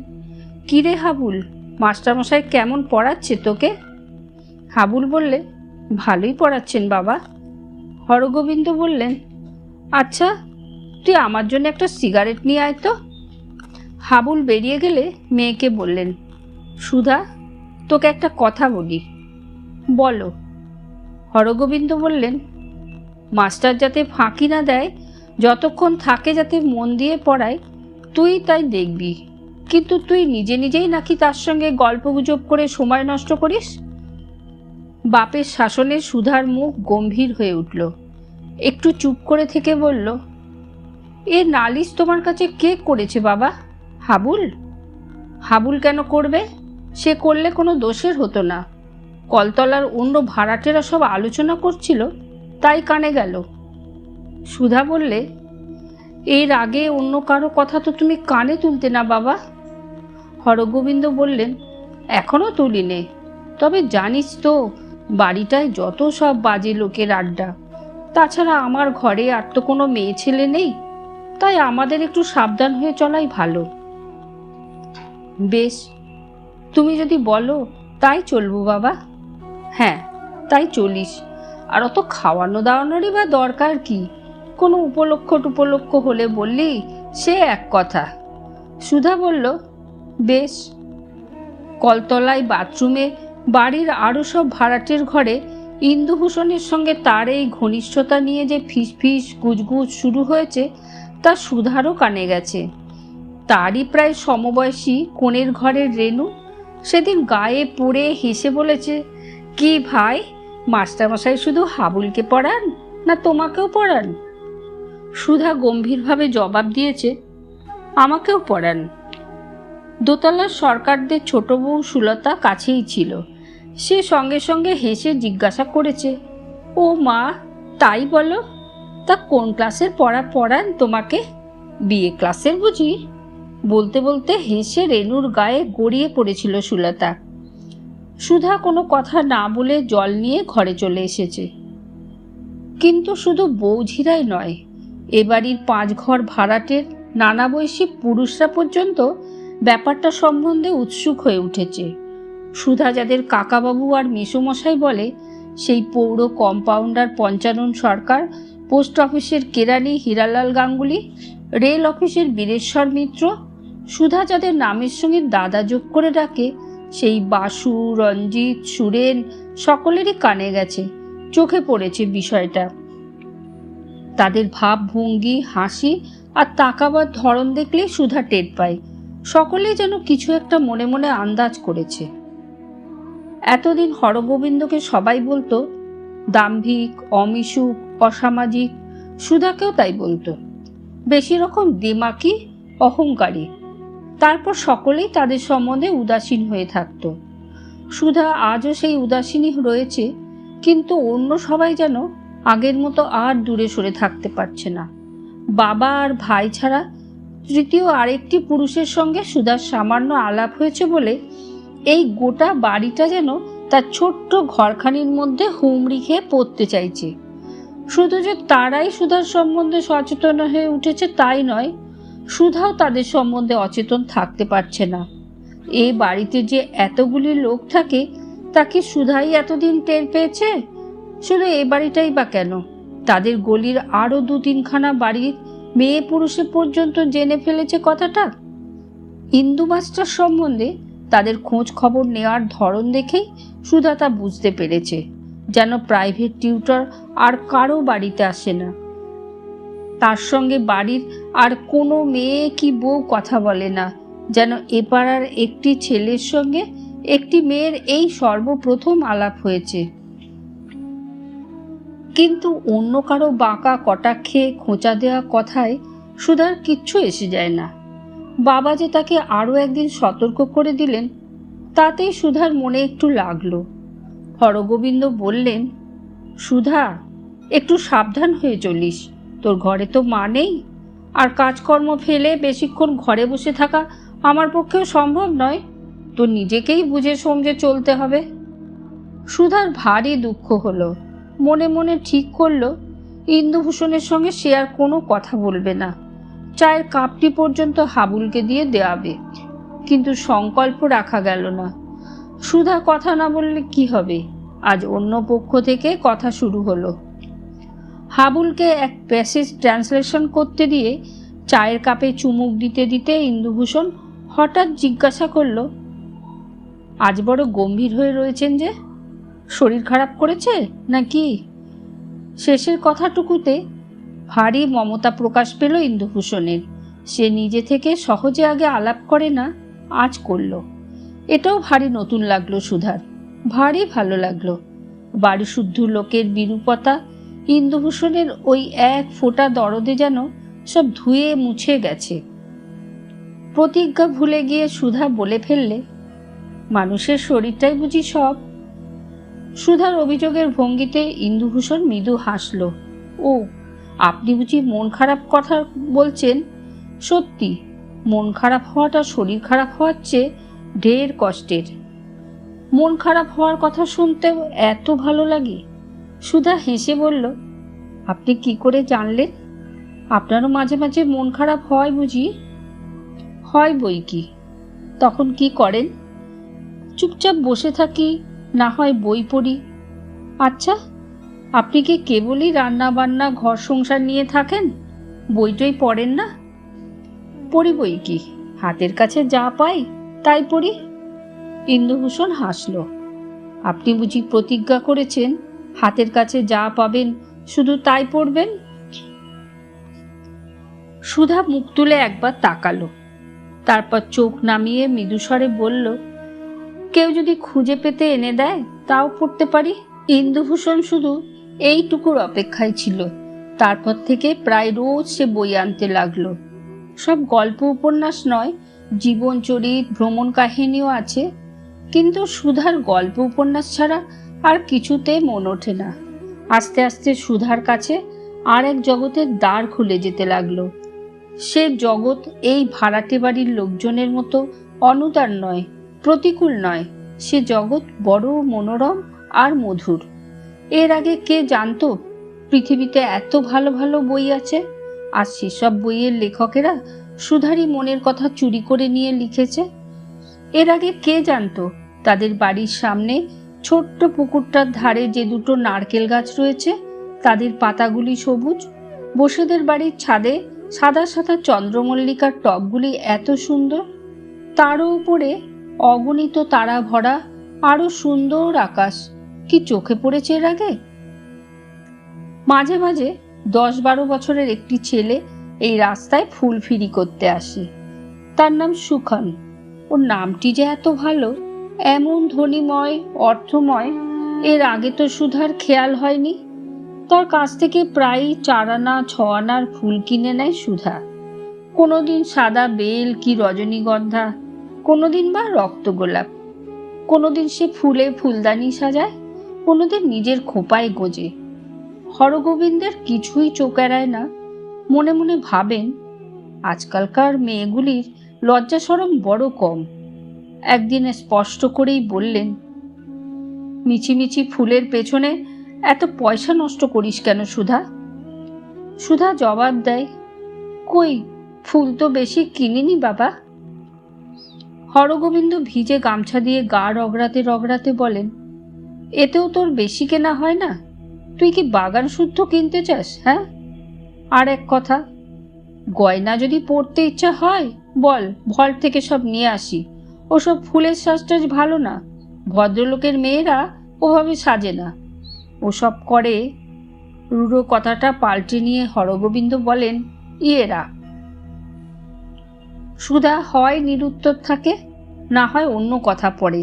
কিরে হাবুল, মাস্টারমশাই কেমন পড়াচ্ছে তোকে? হাবুল বললে, ভালোই পড়াচ্ছেন বাবা। হরগোবিন্দ বললেন, আচ্ছা, তুই আমার জন্য একটা সিগারেট নিয়ে আয় তো। হাবুল বেরিয়ে গেলে মেয়েকে বললেন, সুধা, তোকে একটা কথা বলি। বলো। হরগোবিন্দ বললেন, মাস্টার যাতে ফাঁকি না দেয়, যতক্ষণ থাকে যাতে মন দিয়ে পড়ায়, তুই তাই দেখবি, কিন্তু তুই নিজে নিজেই নাকি তার সঙ্গে গল্পগুজব করে সময় নষ্ট করিস। বাপের শাসনে সুধার মুখ গম্ভীর হয়ে উঠল। একটু চুপ করে থেকে বলল, এ নালিশ তোমার কাছে কে করেছে বাবা? হাবুল? হাবুল কেন করবে? সে করলে কোনো দোষের হতো না। কলতলার অন্য ভাড়াটেরা সব আলোচনা করছিল, তাই কানে গেল। সুধা বললে, এর আগে অন্য কারো কথা তো তুমি কানে তুলতে না বাবা। হরগোবিন্দ বললেন, এখনো তুলিনে, তবে জানিস তো বাড়িটায় যত সব বাজে লোকের আড্ডা। তাছাড়া আমার ঘরে আর তো কোনো মেয়ে ছেলে নেই, তাই আমাদের একটু সাবধান হয়ে চলাই ভালো। বেশ, তুমি যদি বলো তাই চলবো বাবা। হ্যাঁ, তাই চলিস। আর অত খাওয়ানো দাওয়ানোরই বা দরকার কি? কোনো উপলক্ষ হলে বললি সে এক কথা। সুধা বলল, বেশ। কলতলায় বাথরুমে বাড়ির আরও সব ভাড়াটের ঘরে ইন্দুভূষণের সঙ্গে তার এই ঘনিষ্ঠতা নিয়ে যে ফিসফিস গুজগুজ শুরু হয়েছে তা সুধারও কানে গেছে। তারই প্রায় সমবয়সী কোণের ঘরের রেনু সেদিন গায়ে পড়ে হেসে বলেছে, কি ভাই, মাস্টারমশাই শুধু হাবুলকে পড়ান না তোমাকেও পড়ান? সুধা গম্ভীরভাবে জবাব দিয়েছে, আমাকেও পড়ান। দোতলার সরকারদের ছোট বউ সুলতা কাছেই ছিল। সে সঙ্গে সঙ্গে হেসে জিজ্ঞাসা করেছে, ও মা, তাই বলো? তা কোন ক্লাসের পড়া পড়ান তোমাকে? বিএ ক্লাসের বুঝি? বলতে বলতে হেসে রেনুর গায়ে গড়িয়ে পড়েছিল সুলতা। সুধা কোনো কথা না বলে জল নিয়ে ঘরে চলে এসেছে। কিন্তু শুধু বৌঝিরাই নয়, এ বাড়ির 5 ঘর ভাড়াটের নানা বয়সী পুরুষরা পর্যন্ত ব্যাপারটা সম্বন্ধে উৎসুক হয়ে উঠেছে। সুধা যাদের কাকাবাবু আর মেসোমশাই বলে, সেই পৌর কম্পাউন্ডার পঞ্চানন সরকার, পোস্ট অফিসের কেরানি হীরালাল গাঙ্গুলি, রেল অফিসের বীরেশ্বর মিত্র, সুধা যাদের নামের সঙ্গে দাদা যোগ করে ডাকে, সেই বাসু, রঞ্জিত, সুরেন সকলেরই কানে গেছে, চোখে পড়েছে বিষয়টা। তাদের ভাবভঙ্গি, হাসি আর তাকাবার ধরন দেখলেই সুধা টের পায় সকলেই যেন কিছু একটা মনে মনে আন্দাজ করেছে। এতদিন হরগোবিন্দকে সবাই বলতো দাম্ভিক, অমিশুক, অসামাজিক। সুধাকেও তাই বলতো, বেশি রকম দিমাকি, অহংকারী। তারপর সকলেই তাদের সম্বন্ধে উদাসীন হয়ে থাকত। সুধা আজও সেই উদাসীনই রয়েছে, কিন্তু অন্য সবাই যেন আগের মতো আর দূরে সরে থাকতে পারছে না। বাবা আর ভাই ছাড়া তৃতীয় আরেকটি পুরুষের সঙ্গে সুধার সামান্য আলাপ হয়েছে বলে এই গোটা বাড়িটা যেন তার ছোট্ট ঘরখানির মধ্যে হুমড়ি খেয়ে পড়তে চাইছে। শুধু যে তারাই সুধার সম্বন্ধে সচেতন হয়ে উঠেছে তাই নয়, সুধাও তাদের সম্বন্ধে অচেতন থাকতে পারছে না। এই বাড়িতে যে এতগুলি লোক থাকে তা কি সুধাই এতদিন টের পেয়েছে? শুধু এ বাড়িটাই বা কেন, তাদের গলির আরও 2-3খানা বাড়ির মেয়ে পুরুষে পর্যন্ত জেনে ফেলেছে কথাটা। ইন্দু মাস্টার সম্বন্ধে তাদের খোঁজ খবর নেওয়ার ধরন দেখেই সুধা তা বুঝতে পেরেছে, যেন প্রাইভেট টিউটর আর কারো বাড়িতে আসে না। তার সঙ্গে বাড়ির আর কোনো মেয়ে কি বউ কথা বলে না, যেন এ পাড়ার একটি ছেলের সঙ্গে একটি মেয়ের এই সর্বপ্রথম আলাপ হয়েছে। কিন্তু অন্য কারো বাঁকা কটাক্ষে খোঁচা দেওয়া কথায় সুধার কিচ্ছু এসে যায় না। বাবা যে তাকে আরও একদিন সতর্ক করে দিলেন, তাতেই সুধার মনে একটু লাগলো। হরগোবিন্দ বললেন, সুধা, একটু সাবধান হয়ে চলিস। তোর ঘরে তো মা নেই, আর কাজকর্ম ফেলে বেশিক্ষণ ঘরে বসে থাকা আমার পক্ষেও সম্ভব নয়। তোর নিজেকেই বুঝে সমঝে চলতে হবে। সুধার ভারী দুঃখ হলো। মনে মনে ঠিক করলো ইন্দুভূষণের সঙ্গে সে আর কোনো কথা বলবে না, চায়ের কাপটি পর্যন্ত হাবুলকে দিয়ে দেওয়াবে। কিন্তু সংকল্প রাখা গেল না। সুধা কথা না বললে কি হবে? আজ অন্য পক্ষ থেকে কথা শুরু হলো। হাবুলকে এক প্যাসেজ ট্রান্সলেশন করতে দিয়ে চায়ের কাপে চুমুক দিতে দিতে ইন্দুভূষণ হঠাৎ জিজ্ঞাসা করল, আজ বড় গম্ভীর হয়ে রয়েছেন যে? শরীর খারাপ করেছে নাকি? শেষের কথাটুকুতে ভারী মমতা প্রকাশ পেল ইন্দুভূষণের। সে নিজে থেকে সহজে আগে আলাপ করে না, আজ করলো। এটাও ভারী নতুন লাগলো সুধার, ভারী ভালো লাগলো। বাড়ি শুদ্ধ লোকের বিরূপতা ইন্দুভূষণের ওই এক ফোঁটা দরদে যেন সব ধুয়ে মুছে গেছে। প্রতিজ্ঞা ভুলে গিয়ে সুধা বলে ফেললে, মানুষের শরীরটাই বুঝি সব। সুধার অভিযোগের ভঙ্গিতে ইন্দুভূষণ মৃদু হাসল। ও, আপনি বুঝি মন খারাপ কথা বলছেন? সত্যি, মন খারাপ হওয়াটা শরীর খারাপ হওয়ার চেয়ে ঢের কষ্টের। মন খারাপ হওয়ার কথা শুনতেও এত ভালো লাগে? সুধা হেসে বলল, আপনি কি করে জানলেন? আপনারও মাঝে মাঝে মন খারাপ হয় বুঝি? হয় বই কি। তখন কি করেন? চুপচাপ বসে থাকি, না হয় বই পড়ি। আচ্ছা, আপনি কি কেবলই রান্না বান্না ঘর সংসার নিয়ে থাকেন? বইটই পড়েন না? পড়ি বই কি, হাতের কাছে যা পাই তাই পড়ি। ইন্দুভূষণ হাসল। আপনি বুঝি প্রতিজ্ঞা করেছেন হাতের কাছে যা পাবেন শুধু তাই পড়বেন? সুধা মুখ তুলে একবার তাকালো, তারপর চোখ নামিয়ে মৃদুস্বরে বলল, কেউ যদি খুঁজে পেতে এনে দেয় তাও পড়তে পারি। ইন্দুভূষণ শুধু এইটুকুর অপেক্ষায় ছিল। তারপর থেকে প্রায় রোজ সে বই আনতে লাগলো। সব গল্প উপন্যাস নয়, জীবনচরিত ভ্রমণ কাহিনীও আছে, কিন্তু সুধার গল্প উপন্যাস ছাড়া আর কিছুতে মন ওঠে না। আস্তে আস্তে সুধার কাছে আর এক জগতের দ্বার খুলে যেতে লাগলো। সে জগৎ এই ভাড়াটে বাড়ির লোকজনের মতো অনুদার নয়, প্রতিকূল নয়। সে জগৎ বড় মনোরম আর মধুর। এর আগে কে জানতো পৃথিবীতে এত ভালো ভালো বই আছে? আর সেসব বইয়ের লেখকেরা সুধারই মনের কথা চুরি করে নিয়ে লিখেছে। এর আগে কে জানতো তাদের বাড়ির সামনে ছোট্ট পুকুরটার ধারে যে দুটো নারকেল গাছ রয়েছে তাদের পাতাগুলি সবুজ, বসেদের বাড়ির ছাদে সাদা সাদা চন্দ্রমল্লিকার টবগুলি এত সুন্দর, তারও উপরে অগণিত তারা ভরা আরো সুন্দর আকাশ। কি চোখে পড়েছে এর আগে? মাঝে মাঝে 10-12 বছরের একটি ছেলে এই রাস্তায় ফুল ফিরি করতে আসে। তার নাম সুখন। ওর নামটি যে এত ভালো, এমন ধনীময় অর্থময়, এর আগে তো সুধার খেয়াল হয়নি। তার কাছ থেকে প্রায় 4 আনা 6 আনার ফুল কিনে নেয় সুধা। কোনোদিন সাদা বেল কি রজনীগন্ধা, কোনোদিন বা রক্তগোলাপ, কোনোদিন সে ফুলে ফুলদানি সাজায়, কোনোদিন নিজের খোপায় গোজে। হরগোবিন্দের কিছুই চোখ এড়ায় না। মনে মনে ভাবেন, আজকালকার মেয়েগুলির লজ্জা শরম বড় কম। একদিনে স্পষ্ট করেই বললেন, মিছিমিছি ফুলের পেছনে এত পয়সা নষ্ট করিস কেন সুধা? সুধা জবাব দেয়, কই, ফুল তো বেশি কিনিনি বাবা। হরগোবিন্দ ভিজে গামছা দিয়ে গা রগড়াতে রগড়াতে বলেন, এতেও তোর বেশি কেনা হয় না? তুই কি বাগান শুদ্ধ কিনতে চাস? হ্যাঁ, আর এক কথা, গয়না যদি পরতে ইচ্ছা হয় বল, ভল্ট থেকে সব নিয়ে আসি। ওসব ফুলের সাজটাজ ভালো না, ভদ্রলোকের মেয়েরা ওভাবে সাজে না। ওসব করে। রুড়ো কথাটা পাল্টে নিয়ে হরগোবিন্দ বলেন, ইয়েরা। সুধা হয় নিরুত্তর থাকে, না হয় অন্য কথা পড়ে।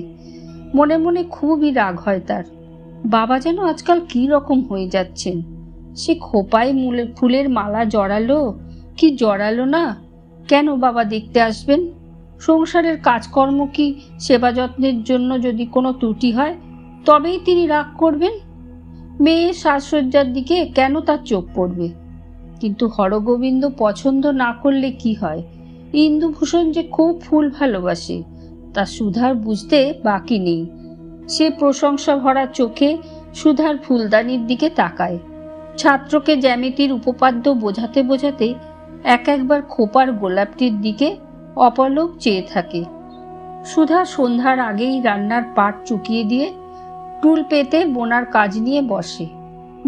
মনে মনে খুবই রাগ হয় তার। বাবা যেন আজকাল কি রকম হয়ে যাচ্ছেন। সে খোপায় ফুলের মালা জড়ালো কি জড়ালো না, কেন বাবা দেখতে আসবেন? সংসারের কাজকর্ম কি সেবা যত্নের জন্য যদি কোনো ত্রুটি হয় তবেই তিনি রাগ করবেন। মেয়ের সাজসজ্জার দিকে কেন তার চোখ পড়বে? কিন্তু হরগোবিন্দ পছন্দ না করলে কি হয়? ইন্দুভূষণ যে খুব ফুল ভালোবাসে তা সুধার বুঝতে বাকি নেই। সে প্রশংসা ভরা চোখে সুধার ফুলদানির দিকে তাকায়। ছাত্রকে জ্যামিতির উপপাদ্য বোঝাতে বোঝাতে একবার খোপার গোলাপটির দিকে অপলক চেয়ে থাকে। সুধা সন্ধ্যার আগেই রান্নার পাট চুকিয়ে দিয়ে টুল পেতে বোনার কাজ নিয়ে বসে,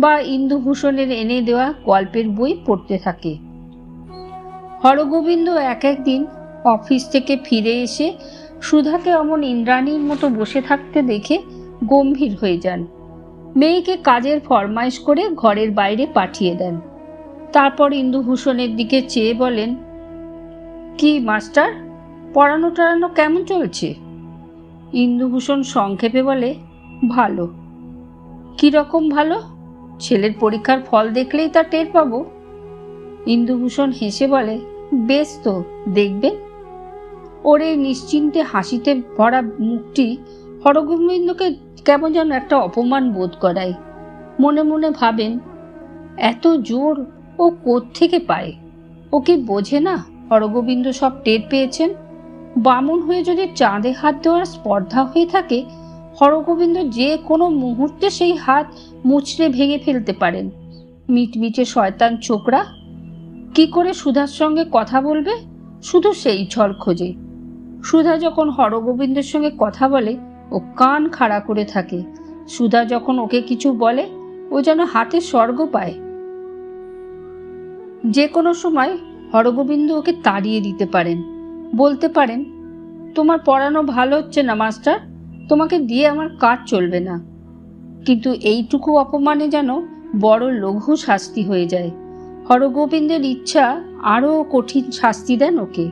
বা ইন্দুভূষণের এনে দেওয়া গল্পের বই পড়তে থাকে। হরগোবিন্দ একদিন অফিস থেকে ফিরে এসে সুধাকে অমন ইন্দ্রাণীর মতো বসে থাকতে দেখে গম্ভীর হয়ে যান। মেয়েকে কাজের ফরমাইশ করে ঘরের বাইরে পাঠিয়ে দেন। তারপর ইন্দুভূষণের দিকে চেয়ে বলেন, কি মাস্টার, পড়ানো টড়ানো কেমন চলছে? ইন্দুভূষণ সংক্ষেপে বলে, ভালো। কীরকম ভালো? ছেলের পরীক্ষার ফল দেখলেই তা টের পাবো। ইন্দুভূষণ হেসে বলে, বেশ তো, দেখবেন। ওর এই নিশ্চিন্তে হাসিতে ভরা মুখটি হরগোবিন্দকে কেমন যেন একটা অপমান বোধ করায়। মনে মনে ভাবেন, এত জোর ও কোত্থেকে পায়? ও কি বোঝে না হরগোবিন্দ সব টের পেয়েছেন? বামুন হয়ে যদি চাঁদে হাত দেওয়ার স্পর্ধা হয়ে থাকে, হরগোবিন্দ যে কোনো মুহূর্তে সেই হাত মুচড়ে ভেঙে ফেলতে পারেন। মিটমিটে শয়তান ছোকরা কি করে সুধার সঙ্গে কথা বলবে, শুধু সেই ছল খোঁজে। সুধা যখন হরগোবিন্দের সঙ্গে কথা বলে ও কান খাড়া করে থাকে। সুধা যখন ওকে কিছু বলে ও যেন হাতে স্বর্গ পায়। যে কোনো সময় হরগোবিন্দ ওকে তাড়িয়ে দিতে পারেন, বলতে পারেন, তোমার পড়ানো ভালো হচ্ছে না মাস্টার, তোমাকে দিয়ে আমার কাজ চলবে না। কিন্তু এইটুকু অপমানে যেন বড় লঘু শাস্তি হয়ে যায়। হরগোবিন্দের ইচ্ছা আরও কঠিন শাস্তি দেন ওকে,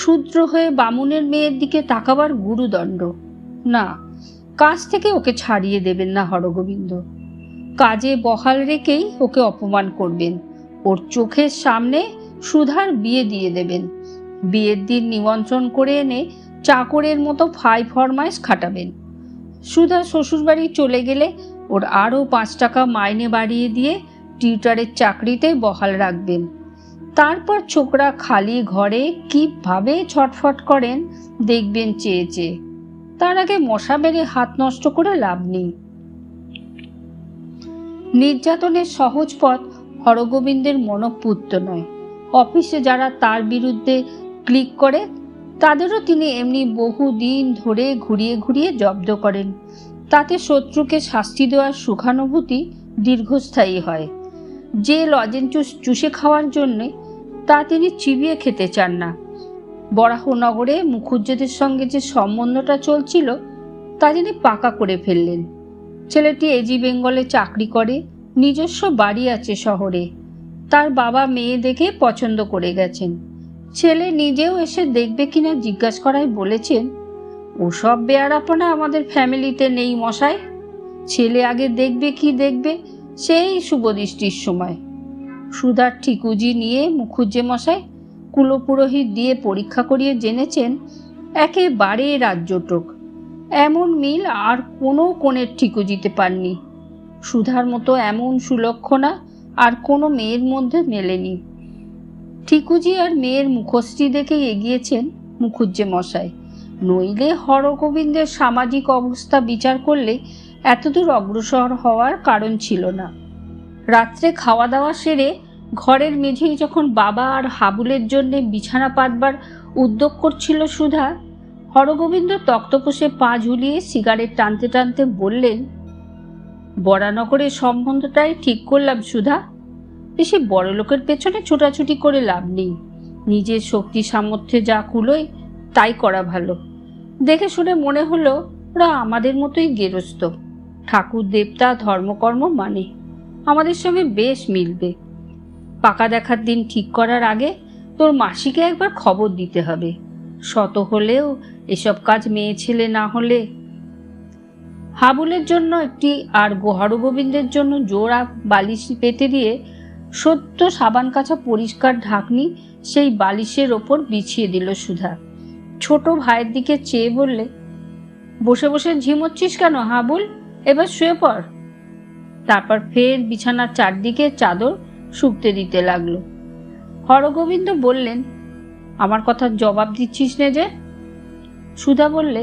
শূদ্র হয়ে বামুনের মেয়ের দিকে তাকাবার গুরুদণ্ড। না, কাজ থেকে ওকে ছাড়িয়ে দেবেন না হরগোবিন্দ, কাজে বহাল রেখেই ওকে অপমান করবেন। ওর চোখের সামনে সুধার বিয়ে দিয়ে দেবেন। বিয়ের দিন নিমন্ত্রণ করে এনে চাকরের মতো ফাই ফরমাইশ খাটাবেন। সুধা শ্বশুরবাড়ি চলে গেলে ওর আরও 5 টাকা মাইনে বাড়িয়ে দিয়ে টিউটারের চাকরিতে বহাল রাখবেন। তারপর ছোকরা খালি ঘরে কিভাবে ছটফট করেন দেখবেন চেয়ে চেয়ে। তার আগে মশা মেরে হাত নষ্ট করে লাভ নেই। নির্যাতনের সহজ পথ হরগোবিন্দের মনঃপূত নয়। অফিসে যারা তার বিরুদ্ধে ক্লিক করে তাদেরও তিনি এমনি বহুদিন ধরে ঘুরিয়ে ঘুরিয়ে জব্দ করেন। তাতে শত্রুকে শাস্তি দেওয়ার সুখানুভূতি দীর্ঘস্থায়ী হয়। যে লজেন্স চুষে খাওয়ার জন্যে তা তিনি চিবিয়ে খেতে চান না। বরাহনগরে মুখুজ্জেদের সঙ্গে যে সম্বন্ধটা চলছিল তা তিনি পাকা করে ফেললেন। ছেলেটি এজি বেঙ্গলে চাকরি করে, নিজস্ব বাড়ি আছে শহরে। তার বাবা মেয়ে দেখে পছন্দ করে গেছেন। ছেলে নিজেও এসে দেখবে কিনা জিজ্ঞাসা করায় বলেছেন, ওসব বেয়ারাপনা আমাদের ফ্যামিলিতে নেই মশাই। ছেলে আগে দেখবে কি দেখবে সেই শুভদৃষ্টির সময়। সুধার ঠিকুজি নিয়ে মুখুজ্জে মশাই কুলপুরোহিত দিয়ে পরীক্ষা করিয়ে জেনেছেন একেবারে রাজ্যটক। এমন মিল আর কোনো কোণের ঠিকুজিতে পাননি। সুধার মতো এমন সুলক্ষণা আর কোনো মেয়ের মধ্যে মেলেনি। ঠিকুজি আর মেয়ের মুখশ্রী দেখে এগিয়েছেন মুখুজ্জে মশাই, নইলে হরগোবিন্দের সামাজিক অবস্থা বিচার করলে এতদূর অগ্রসর হওয়ার কারণ ছিল না। রাত্রে খাওয়া দাওয়া সেরে ঘরের মেঝেই যখন বাবা আর হাবুলের জন্যে বিছানা পাতবার উদ্যোগ করছিল সুধা, হরগোবিন্দ তক্তপোষে পা ঝুলিয়ে সিগারেট টানতে টানতে বললেন, বরানগরের সম্বন্ধটাই ঠিক করলাম সুধা। বেশি বড় লোকের পেছনে ছোটাছুটি করে লাভ নেই। নিজের শক্তি সামর্থ্যে যা কুলোয় তাই করা ভালো। দেখে শুনে মনে হলো ওরা আমাদের মতোই গেরস্ত, ঠাকুর দেবতা ধর্মকর্ম মানে আমাদের সঙ্গে বেশ মিলবে। পাকা দেখার দিন ঠিক করার আগে তোর মাসিকে একবার খবর দিতে হবে। শত হলেও এসব কাজ মেয়ে ছেলে না হলে। হাবুলের জন্য একটি আর হরগোবিন্দের জন্য জোড়া বালিশ পেতে দিয়ে সদ্য সাবান কাছা পরিষ্কার ঢাকনি সেই বালিশের ওপর বিছিয়ে দিল সুধা। ছোট ভাইয়ের দিকে চেয়ে বললে, বসে বসে ঝিমোচ্ছিস কেন হাবুল, এবার শুয়ে পড়। তারপর ফের বিছানার চারদিকে চাদর শুকতে দিতে লাগলো। হরগোবিন্দ বললেন, আমার কথার জবাব দিচ্ছিস না যে? সুধা বললে,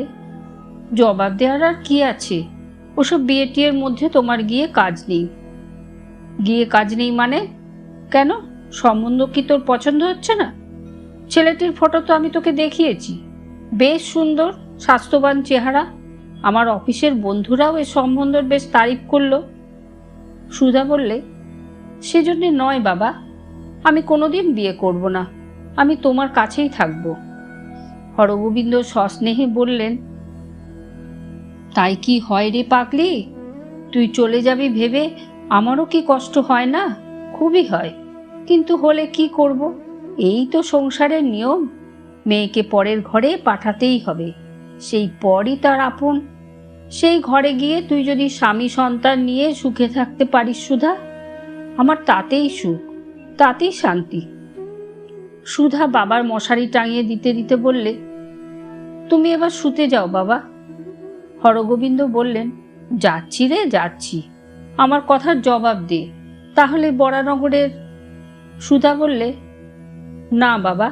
জবাব দেওয়ার আর কি আছে, ওসব বিয়ে টিয়ের মধ্যে তোমার গিয়ে কাজ নেই। গিয়ে কাজ নেই মানে? কেন, সম্বন্ধ কি তোর পছন্দ হচ্ছে না? ছেলেটির ফটো তো আমি তোকে দেখিয়েছি, বেশ সুন্দর স্বাস্থ্যবান চেহারা। আমার অফিসের বন্ধুরাও এ সম্বন্ধের বেশ তারিফ করলো। সুধা বললে, সেজন্যে নয় বাবা, আমি কোনোদিন বিয়ে করব না, আমি তোমার কাছেই থাকব। হরগোবিন্দ সস্নেহে বললেন, তাই কি হয় রে পাগলি, তুই চলে যাবি ভেবে আমারও কি কষ্ট হয় না? খুবই হয়, কিন্তু হলে কি করব, এই তো সংসারের নিয়ম। মেয়েকে পরের ঘরে পাঠাতেই হবে, সেই পরই তার আপন। সেই ঘরে গিয়ে তুই যদি স্বামী সন্তান নিয়ে সুখে থাকতে পারিস সুধা, আমার তাতেই সুখ, তাতেই শান্তি। সুধা বাবার মশারি টাঙিয়ে দিতে দিতে বললে, তুমি এবার শুতে যাও বাবা। হরগোবিন্দ বললেন, যাচ্ছি রে যাচ্ছি, আমার কথার জবাব দে, তাহলে বরানগরের। সুধা বললে, না বাবা,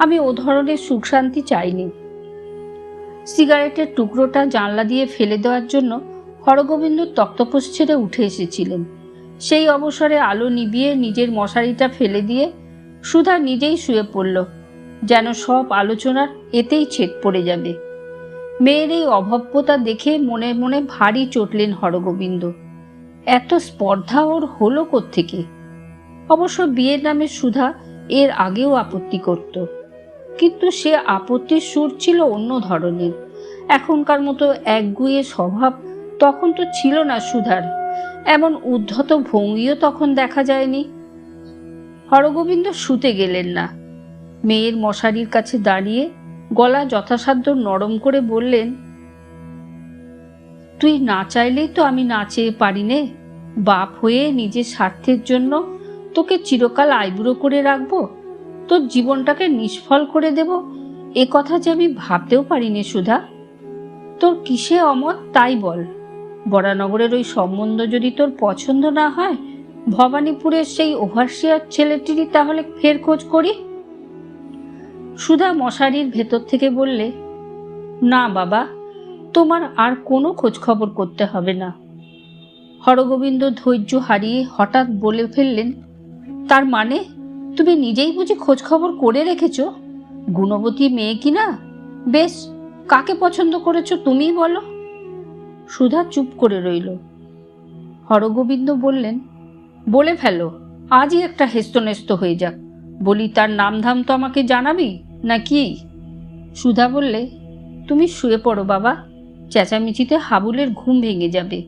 আমি ও ধরনের সুখ শান্তি চাইনি। সিগারেটের টুকরোটা জানলা দিয়ে ফেলে দেওয়ার জন্য হরগোবিন্দ তক্তপোষ ছেড়ে উঠে এসেছিলেন। সেই অবসরে আলো নিভিয়ে নিজের মশারিটা ফেলে দিয়ে সুধা নিজেই শুয়ে পড়ল, যেন সব আলোচনার এতেই ছেদ পড়ে যাবে। মেয়ের এই অভব্যতা দেখে মনে মনে ভারী চটলেন হরগোবিন্দ। এত স্পর্ধা ওর হলো কোত্থেকে? অবশ্য বিয়ের নামে সুধা এর আগেও আপত্তি করত, কিন্তু সে আপত্তির সুর ছিল অন্য ধরনের। এখনকার মতো একগুঁয়ে স্বভাব তখন তো ছিল না সুধার, এমন উদ্ধত ভঙ্গিও তখন দেখা যায়নি। হরগোবিন্দ শুতে গেলেন না। মেয়ের মশারির কাছে দাঁড়িয়ে গলা যথাসাধ্য নরম করে বললেন, তুই না চাইলেই তো আমি না চেয়ে পারি নে। বাপ হয়ে নিজের স্বার্থের জন্য তোকে চিরকাল আইবুড়ো করে রাখবো, তোর জীবনটাকে নিষ্ফল করে দেব, এ কথা যে আমি ভাবতেও পারি নে সুধা। তোর কিসে অমত তাই বল। বরানগরের ওই সম্বন্ধ যদি তোর পছন্দ না হয়, ভবানীপুরের সেই ওভারসিয়ার ছেলেটিরই তাহলে ফের খোঁজ করি। সুধা মশারির ভেতর থেকে বললে, না বাবা, তোমার আর কোনো খোঁজ খবর করতে হবে না। হরগোবিন্দ ধৈর্য হারিয়ে হঠাৎ বলে ফেললেন, তার মানে তুমি নিজেই বুঝি খোঁজ খবর করে রেখেছ? গুণবতী মেয়ে কিনা? বেশ, কাকে পছন্দ করেছো তুমিই বলো। সুধা চুপ করে রইল। হরগোবিন্দ বললেন, বলে ফেলো, আজই একটা হেস্তনেস্ত হয়ে যাক। বলি, তার নামধাম তো আমাকে জানাবি নাকি? সুধা বললে, তুমি শুয়ে পড়ো বাবা, চেঁচামেচিতে হাবুলের ঘুম ভেঙে যাবে।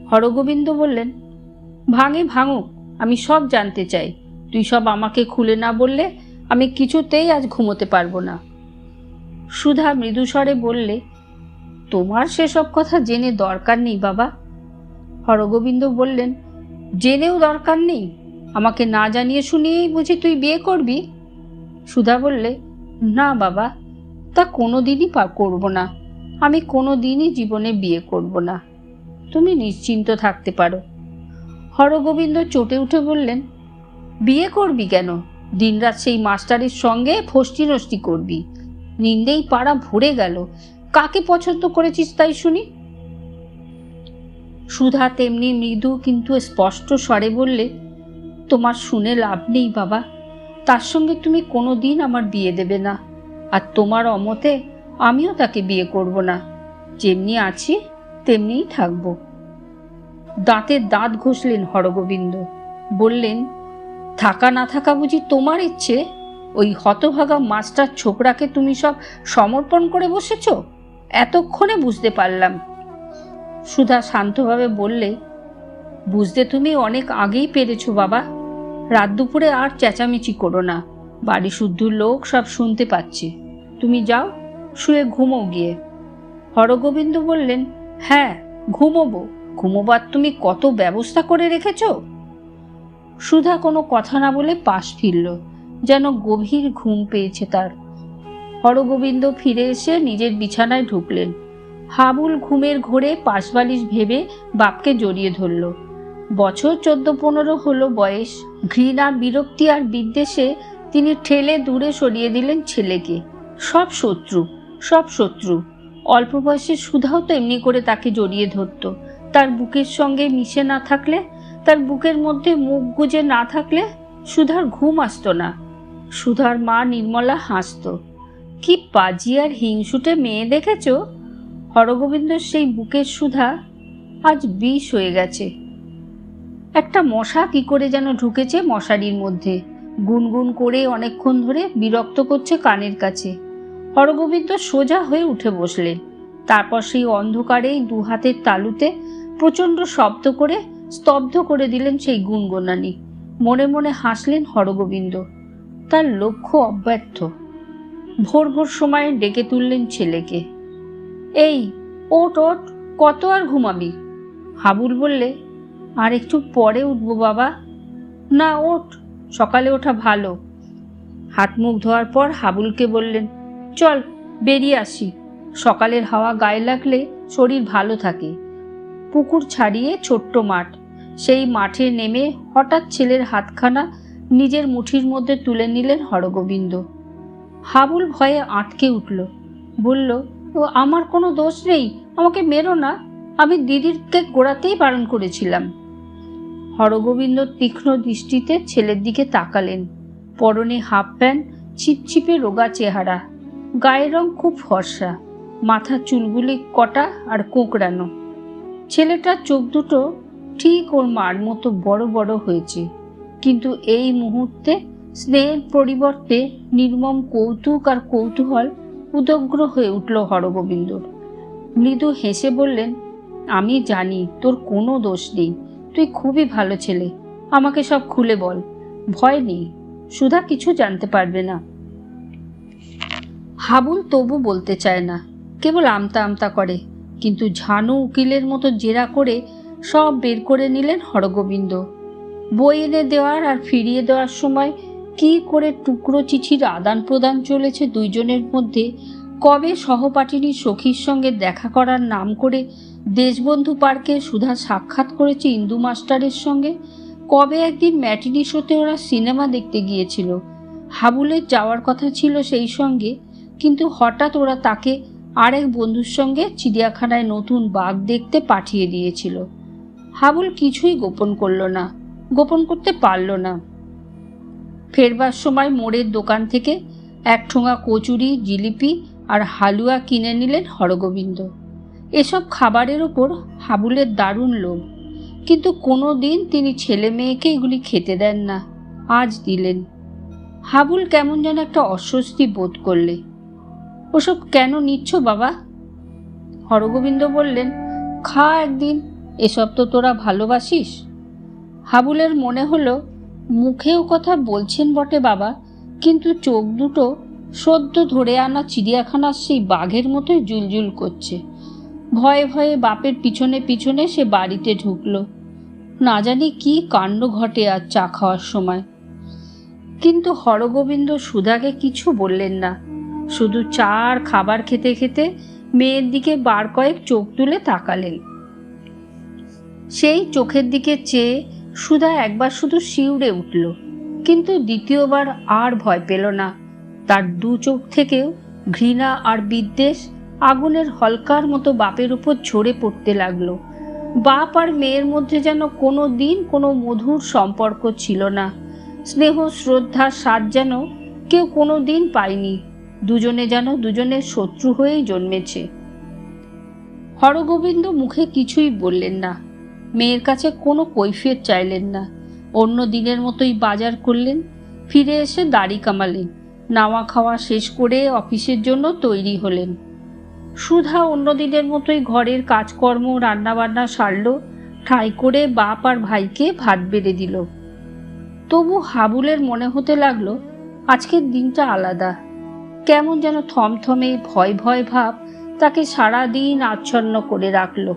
হরগোবিন্দ বললেন, ভাঙে ভাঙুক, আমি সব জানতে চাই। তুই সব আমাকে খুলে না বললে আমি কিছুতেই আজ ঘুমোতে পারবো না। সুধা মৃদুস্বরে বললে, তোমার সেসব কথা জেনে দরকার নেই বাবা। হরগোবিন্দ বললেন, জেনেও দরকার নেই? আমাকে না জানিয়ে শুনিয়েই বুঝি তুই বিয়ে করবি? সুধা বললে, না বাবা, তা কোনো দিনই করব না। আমি কোনো দিনই জীবনে বিয়ে করব না, তুমি নিশ্চিন্ত থাকতে পারো। হরগোবিন্দ চটে উঠে বললেন, বিয়ে করবি কেন? দিনরাত সেই মাস্টারের সঙ্গে ফষ্টি নষ্টি করবি, নিন্দেই পাড়া ভরে গেল। কাকে পছন্দ করেছিস তাই শুনি? সুধা তেমনি মৃদু কিন্তু স্পষ্ট স্বরে বললে, তোমার শুনে লাভ নেই বাবা, তার সঙ্গে তুমি কোনো দিন আমার বিয়ে দেবে না, আর তোমার অমতে আমিও তাকে বিয়ে করব না। যেমনি আছি তেমনিই থাকব। দাঁতের দাঁত ঘষলেন হরগোবিন্দ, বললেন, থাকা না থাকা বুঝি তোমার ইচ্ছে? ওই হতভাগা মাস্টার ছোকরাকে তুমি সব সমর্পণ করে বসেছ, এতক্ষণে বুঝতে পারলাম। সুধা শান্তভাবে বললে, বুঝতে তুমি অনেক আগেই পেরেছো বাবা। রাত দুপুরে আর চেঁচামেচি করো না, বাড়ি শুদ্ধ লোক সব শুনতে পাচ্ছে। তুমি যাও, শুয়ে ঘুমো গিয়ে। হরগোবিন্দ বললেন, হ্যাঁ ঘুমোবো, ঘুমোবার তুমি কত ব্যবস্থা করে রেখেছ। সুধা কোনো কথা না বলে পাশ ফিরল, যেন গভীর ঘুম পেয়েছে তার। হরগোবিন্দ ফিরে এসে নিজের বিছানায় ঢুকলেন। হাবুল ঘুমের ঘোরে পাশবালিশ ভেবে বাপকে জড়িয়ে ধরল। বছর 14-15 হলো বয়স। ঘৃণা, বিরক্তি আর বিদ্বেষে তিনি ঠেলে দূরে সরিয়ে দিলেন ছেলেকে। সব শত্রু, সব শত্রু। অল্প বয়সে সুধাও তো এমনি করে তাকে জড়িয়ে ধরত। তার বুকের সঙ্গে মিশে না থাকলে, তার বুকের মধ্যে মুখ গুজে না থাকলে সুধার ঘুম আসত না। সুধার মা নির্মলা হাসত। কি পাজি আর হিংসুটে মেয়ে দেখেছ? হরগোবিন্দর সেই বুকের সুধা আজ বিষ হয়ে গেছে। একটা মশা কি করে যেন ঢুকেছে মশারির মধ্যে, গুনগুন করে অনেকক্ষণ ধরে বিরক্ত করছে কানের কাছে। হরগোবিন্দ সোজা হয়ে উঠে বসলেন। তারপর সেই অন্ধকারেই দু হাতের তালুতে প্রচণ্ড শব্দ করে স্তব্ধ করে দিলেন সেই গুনগুনানি। মনে মনে হাসলেন হরগোবিন্দ। তার লক্ষ্য অব্যর্থ। ভোর ভোর সময় ডেকে তুললেন ছেলেকে। এই ওঠ ওঠ, কত আর ঘুমাবি? হাবুল বললে, আর একটু পরে উঠবো বাবা। না, ওঠ, সকালে ওঠা ভালো। হাত মুখ ধোয়ার পর হাবুলকে বললেন, চল বেরিয়ে আসি, সকালের হাওয়া গায়ে লাগলে শরীর ভালো থাকে। পুকুর ছাড়িয়ে ছোট্ট মাঠ, সেই মাঠে নেমে হঠাৎ ছেলের হাতখানা নিজের মুঠির মধ্যে তুলে নিলেন হরগোবিন্দ। হাবুল ভয়ে আঁতকে উঠল, বলল, ও আমার কোনো দোষ নেই, আমাকে মেরো না, আমি দিদিরকে গোড়াতেই বারণ করেছিলাম। হরগোবিন্দ তীক্ষ্ণ দৃষ্টিতে ছেলের দিকে তাকালেন। পরনে হাফ প্যান্ট, ছিপছিপে রোগা চেহারা, গায়ের রং খুব ফর্সা, মাথার চুলগুলি কটা আর কোঁকড়ানো। ছেলেটার চোখ দুটো ঠিক ওর মার মতো বড় বড় হয়েছে, কিন্তু এই মুহূর্তে স্নেহের পরিবর্তে নির্মম কৌতুক আর কৌতূহল উদগ্র হয়ে উঠল হরগোবিন্দর। মৃদু হেসে বললেন, আমি জানি তোর কোনো দোষ নেই, তুই খুবই ভালো ছেলে, আমাকে সব খুলে বল, ভয় নেই, সুধা কিছু জানতে পারবে না। হাবুল তবু বলতে চায় না, কেবল আমতা আমতা করে, কিন্তু ঝানু উকিলের মতো জেরা করে সব বের করে নিলেন হরগোবিন্দ। বই এনে দেওয়ার আর ফিরিয়ে দেওয়ার সময় কি করে টুকরো চিঠির আদান প্রদান চলেছে দুইজনের মধ্যে, কবে সহপাঠিনী সখীর সঙ্গে দেখা করার নাম করে দেশবন্ধু পার্কে সুধা সাক্ষাৎ করেছে ইন্দু মাস্টারের সঙ্গে, কবে একদিন ম্যাটিনি শোতে ওরা সিনেমা দেখতে গিয়েছিল। হাবুলের যাওয়ার কথা ছিল সেই সঙ্গে, কিন্তু হঠাৎ ওরা তাকে আরেক বন্ধুর সঙ্গে চিড়িয়াখানায় নতুন বাঘ দেখতে পাঠিয়ে দিয়েছিল। হাবুল কিছুই গোপন করল না, গোপন করতে পারল না। ফেরবার সময় মোড়ের দোকান থেকে এক ঠোঙা কচুরি, জিলিপি আর হালুয়া কিনে নিলেন হরগোবিন্দ। এসব খাবারের ওপর হাবুলের দারুণ লোভ, কিন্তু কোনো দিন তিনি ছেলে মেয়েকে এগুলি খেতে দেন না, আজ দিলেন। হাবুল কেমন যেন একটা অস্বস্তি বোধ করলে। ওসব কেন নিচ্ছ বাবা? হরগোবিন্দ বললেন, খা একদিন, এসব তো তোরা ভালোবাসিস। হাবুলের মনে হলো, মুখেও কথা বলছেন বটে বাবা, কিন্তু চোখ দুটো সদ্য ধরে আনা চিড়িয়াখানার সেই বাঘের মতোই জুলজুল করছে। ভয়ে ভয়ে বাপের পিছনে পিছনে সে বাড়িতে ঢুকল। না জানি কি কাণ্ড ঘটে আজ চা খাওয়ার সময়। কিন্তু হরগোবিন্দ সুধাকে কিছু বললেন না, শুধু চা আর খাবার খেতে খেতে মেয়ের দিকে বার কয়েক চোখ তুলে তাকালেন। সেই চোখের দিকে চেয়ে সুধা একবার শুধু শিউরে উঠল, কিন্তু দ্বিতীয়বার আর ভয় পেল না। তার দু চোখ থেকেও ঘৃণা আর বিদ্বেষ আগুনের হলকার মতো বাপের উপর ঝরে পড়তে লাগলো। বাপ আর মেয়ের মধ্যে যেন কোনো দিন কোনো মধুর সম্পর্ক ছিল না, স্নেহ শ্রদ্ধার স্বাদ যেন কেউ কোনো দিন পায়নি। দুজনে যেন দুজনের শত্রু হয়েই জন্মেছে। হরগোবিন্দ মুখে কিছুই বললেন না, মেয়ের কাছে কোনো কৈফিয়ত চাইলেন না। অন্য দিনের মতোই বাজার করলেন, ফিরে এসে দাড়ি কামালেন, নাওয়া খাওয়া শেষ করে অফিসের জন্য তৈরি হলেন। সুধা অন্য দিনের মতোই ঘরের কাজকর্ম রান্নাবান্না সারল, ঠাই করে বাপ আর ভাইকে ভাত বেড়ে দিল। তবু হাবুলের মনে হতে লাগলো আজকের দিনটা আলাদা। কেমন যেন থমথমে ভয় ভয় ভাব তাকে সারাদিন আচ্ছন্ন করে রাখল।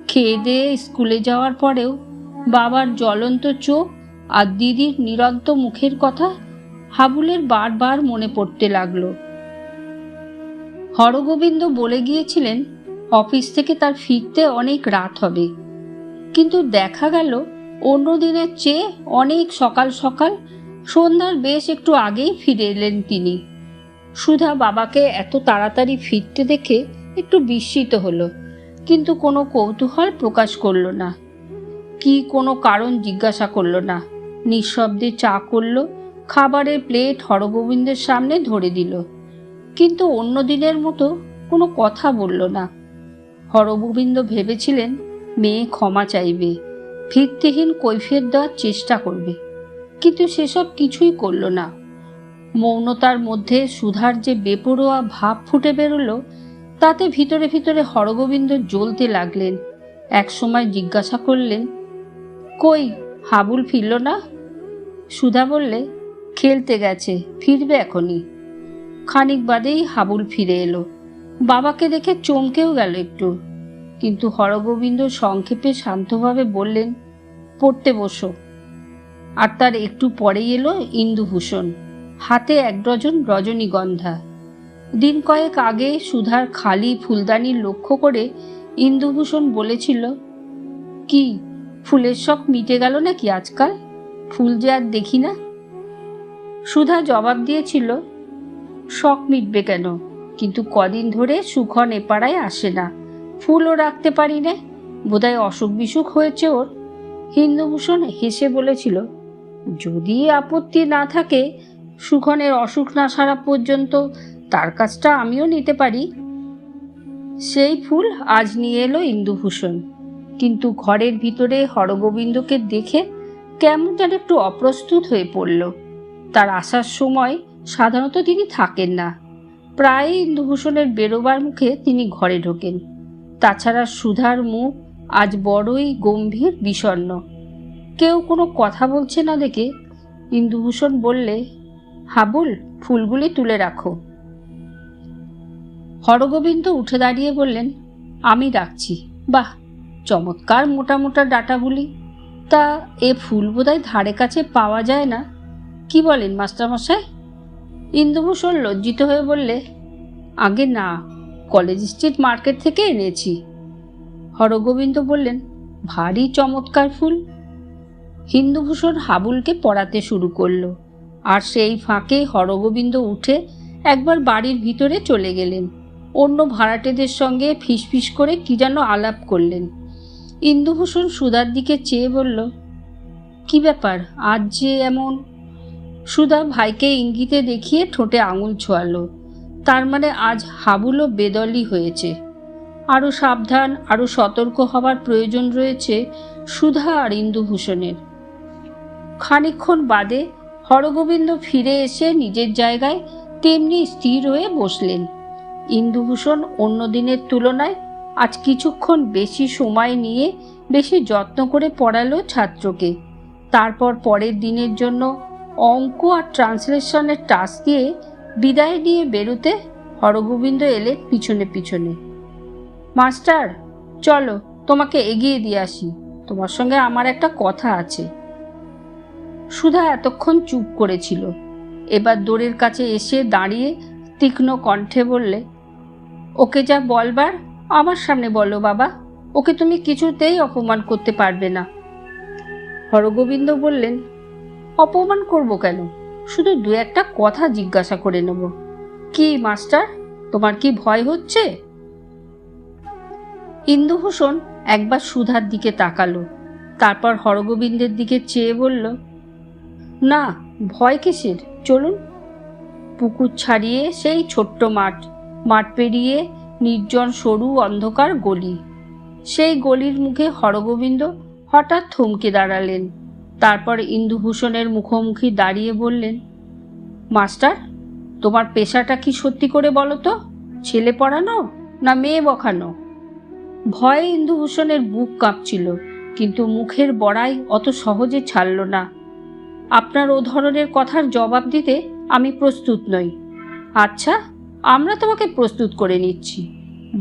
খেয়ে দিয়ে স্কুলে যাওয়ার পরেও বাবার জ্বলন্ত চোখ আর দিদির নিরন্ত মুখের কথা হাবুলের বারবার মনে পড়তে লাগলো। হরগোবিন্দ বলে গিয়েছিলেন অফিস থেকে তার ফিরতে অনেক রাত হবে, কিন্তু দেখা গেল অন্য দিনের চেয়ে অনেক সকাল সকাল, সন্ধ্যার বেশ একটু আগেই ফিরে এলেন তিনি। সুধা বাবাকে এত তাড়াতাড়ি ফিরতে দেখে একটু বিস্মিত হলো, কিন্তু কোনো কৌতূহল প্রকাশ করল না, কি কোনো কারণ জিজ্ঞাসা করল না। নিঃশব্দে চা করল, খাবারের প্লেট হরগোবিন্দের সামনে ধরে দিল, কিন্তু অন্য দিনের মতো কোনো কথা বলল না। হরগোবিন্দ ভেবেছিলেন মেয়ে ক্ষমা চাইবে, ভিত্তিহীন কৈফিয়ত দেওয়ার চেষ্টা করবে, কিন্তু সেসব কিছুই করল না। মৌনতার মধ্যে সুধার যে বেপরোয়া ভাব ফুটে বেরোলো, তাতে ভিতরে ভিতরে হরগোবিন্দ জ্বলতে লাগলেন। এক সময় জিজ্ঞাসা করলেন, কই হাবুল ফিরল না? সুধা বললে, খেলতে গেছে, ফিরবে এখনই। খানিক বাদেই হাবুল ফিরে এলো। বাবাকে দেখে চমকেও গেল একটু, কিন্তু হরগোবিন্দ সংক্ষেপে শান্তভাবে বললেন, পড়তে বসো। আর তার একটু পরেই এলো ইন্দুভূষণ, হাতে 1 ডজন রজনীগন্ধা। দিন কয়েক আগে সুধার খালি ফুলদানি লক্ষ্য করে ইন্দুভূষণ বলেছিল, কি ফুলের শখ মিটে গেল নাকি আজকাল? ফুল যে আর দেখি না। সুধা জবাব দিয়েছিল, শখ মিটবে কেন, কিন্তু কদিন ধরে সুখন এপাড়ায় আসে না, ফুলও রাখতে পারি না, বোধহয় অসুখ বিসুখ হয়েছে ওর। ইন্দুভূষণ হেসে বলেছিল, যদি আপত্তি না থাকে, সুখনের অসুখ না সারা পর্যন্ত তার কাজটা আমিও নিতে পারি। সেই ফুল আজ নিয়ে এলো ইন্দুভূষণ, কিন্তু ঘরের ভিতরে হরগোবিন্দকে দেখে কেমন যেন একটু অপ্রস্তুত হয়ে পড়ল। তার আসার সময় সাধারণত তিনি থাকেন না, প্রায় ইন্দুভূষণের বেরোবার মুখে তিনি ঘরে ঢোকেন। তাছাড়া সুধার মুখ আজ বড়ই গম্ভীর বিষণ্ণ। কেউ কোনো কথা বলছে না দেখে ইন্দুভূষণ বললে, হাবুল, ফুলগুলি তুলে রাখো। হরগোবিন্দ উঠে দাঁড়িয়ে বললেন, আমি রাখছি। বাহ, চমৎকার মোটা মোটা ডাটাগুলি। তা এ ফুল বোধহয় ধারে কাছে পাওয়া যায় না, কি বলেন মাস্টারমশাই? ইন্দুভূষণ লজ্জিত হয়ে বললে, আগে না, কলেজ স্ট্রিট মার্কেট থেকে এনেছি। হরগোবিন্দ বললেন, ভারী চমৎকার ফুল। ইন্দুভূষণ হাবুলকে পড়াতে শুরু করলো, আর সেই ফাঁকে হরগোবিন্দ উঠে একবার বাড়ির ভিতরে চলে গেলেন। অন্য ভাড়াটেদের সঙ্গে ফিসফিস করে কি যেন আলাপ করলেন। ইন্দুভূষণ সুধার দিকে চেয়ে বলল, কি ব্যাপার আজ যে এমন? সুধা ভাইকে ইঙ্গিতে দেখিয়ে ঠোঁটে আঙুল ছোঁয়ালো, তার মানে আজ হাবুলও বেদলি হয়েছে। আরও সাবধান, আরও সতর্ক হবার প্রয়োজন রয়েছে সুধা আর ইন্দুভূষণের। খানিকক্ষণ বাদে হরগোবিন্দ ফিরে এসে নিজের জায়গায় তেমনি স্থির হয়ে বসলেন। ইন্দুভূষণ অন্য দিনের তুলনায় আজ কিছুক্ষণ বেশি সময় নিয়ে বেশি যত্ন করে পড়ালো ছাত্রকে। তারপর পরের দিনের জন্য অঙ্ক আর ট্রান্সলেশনের টাস্ক দিয়ে বিদায় নিয়ে বেরোতে হরগোবিন্দ এলেন পিছনে পিছনে। মাস্টার, চলো তোমাকে এগিয়ে দিয়ে আসি, তোমার সঙ্গে আমার একটা কথা আছে। সুধা এতক্ষণ চুপ করেছিল, এবার দোরের কাছে এসে দাঁড়িয়ে তীক্ষ্ণ কণ্ঠে বললে, ওকে যা বলবার আমার সামনে বলো বাবা, ওকে তুমি কিছুতেই অপমান করতে পারবে না। হরগোবিন্দ বললেন, অপমান করব কেন, শুধু 2-1টা কথা জিজ্ঞাসা করে নেব। কি মাস্টার, তোমার কি ভয় হচ্ছে? ইন্দুভূষণ একবার সুধার দিকে তাকালো, তারপর হরগোবিন্দের দিকে চেয়ে বলল, না, ভয় কিসের, চলুন। পুকুর ছাড়িয়ে সেই ছোট্ট মাঠ পেরিয়ে নির্জন সরু অন্ধকার গলি। সেই গলির মুখে হরগোবিন্দ হঠাৎ থমকে দাঁড়ালেন। তারপর ইন্দুভূষণের মুখোমুখি দাঁড়িয়ে বললেন, মাস্টার, তোমার পেশাটা কি সত্যি করে বলো তো, ছেলে পড়ানো না মেয়ে বকানো? ভয়ে ইন্দুভূষণের বুক কাঁপছিল, কিন্তু মুখের বড়াই অত সহজে ছাড়ল না। আপনার ও ধরনের কথার জবাব দিতে আমি প্রস্তুত নই। আচ্ছা, আমরা তোমাকে প্রস্তুত করে নিচ্ছি,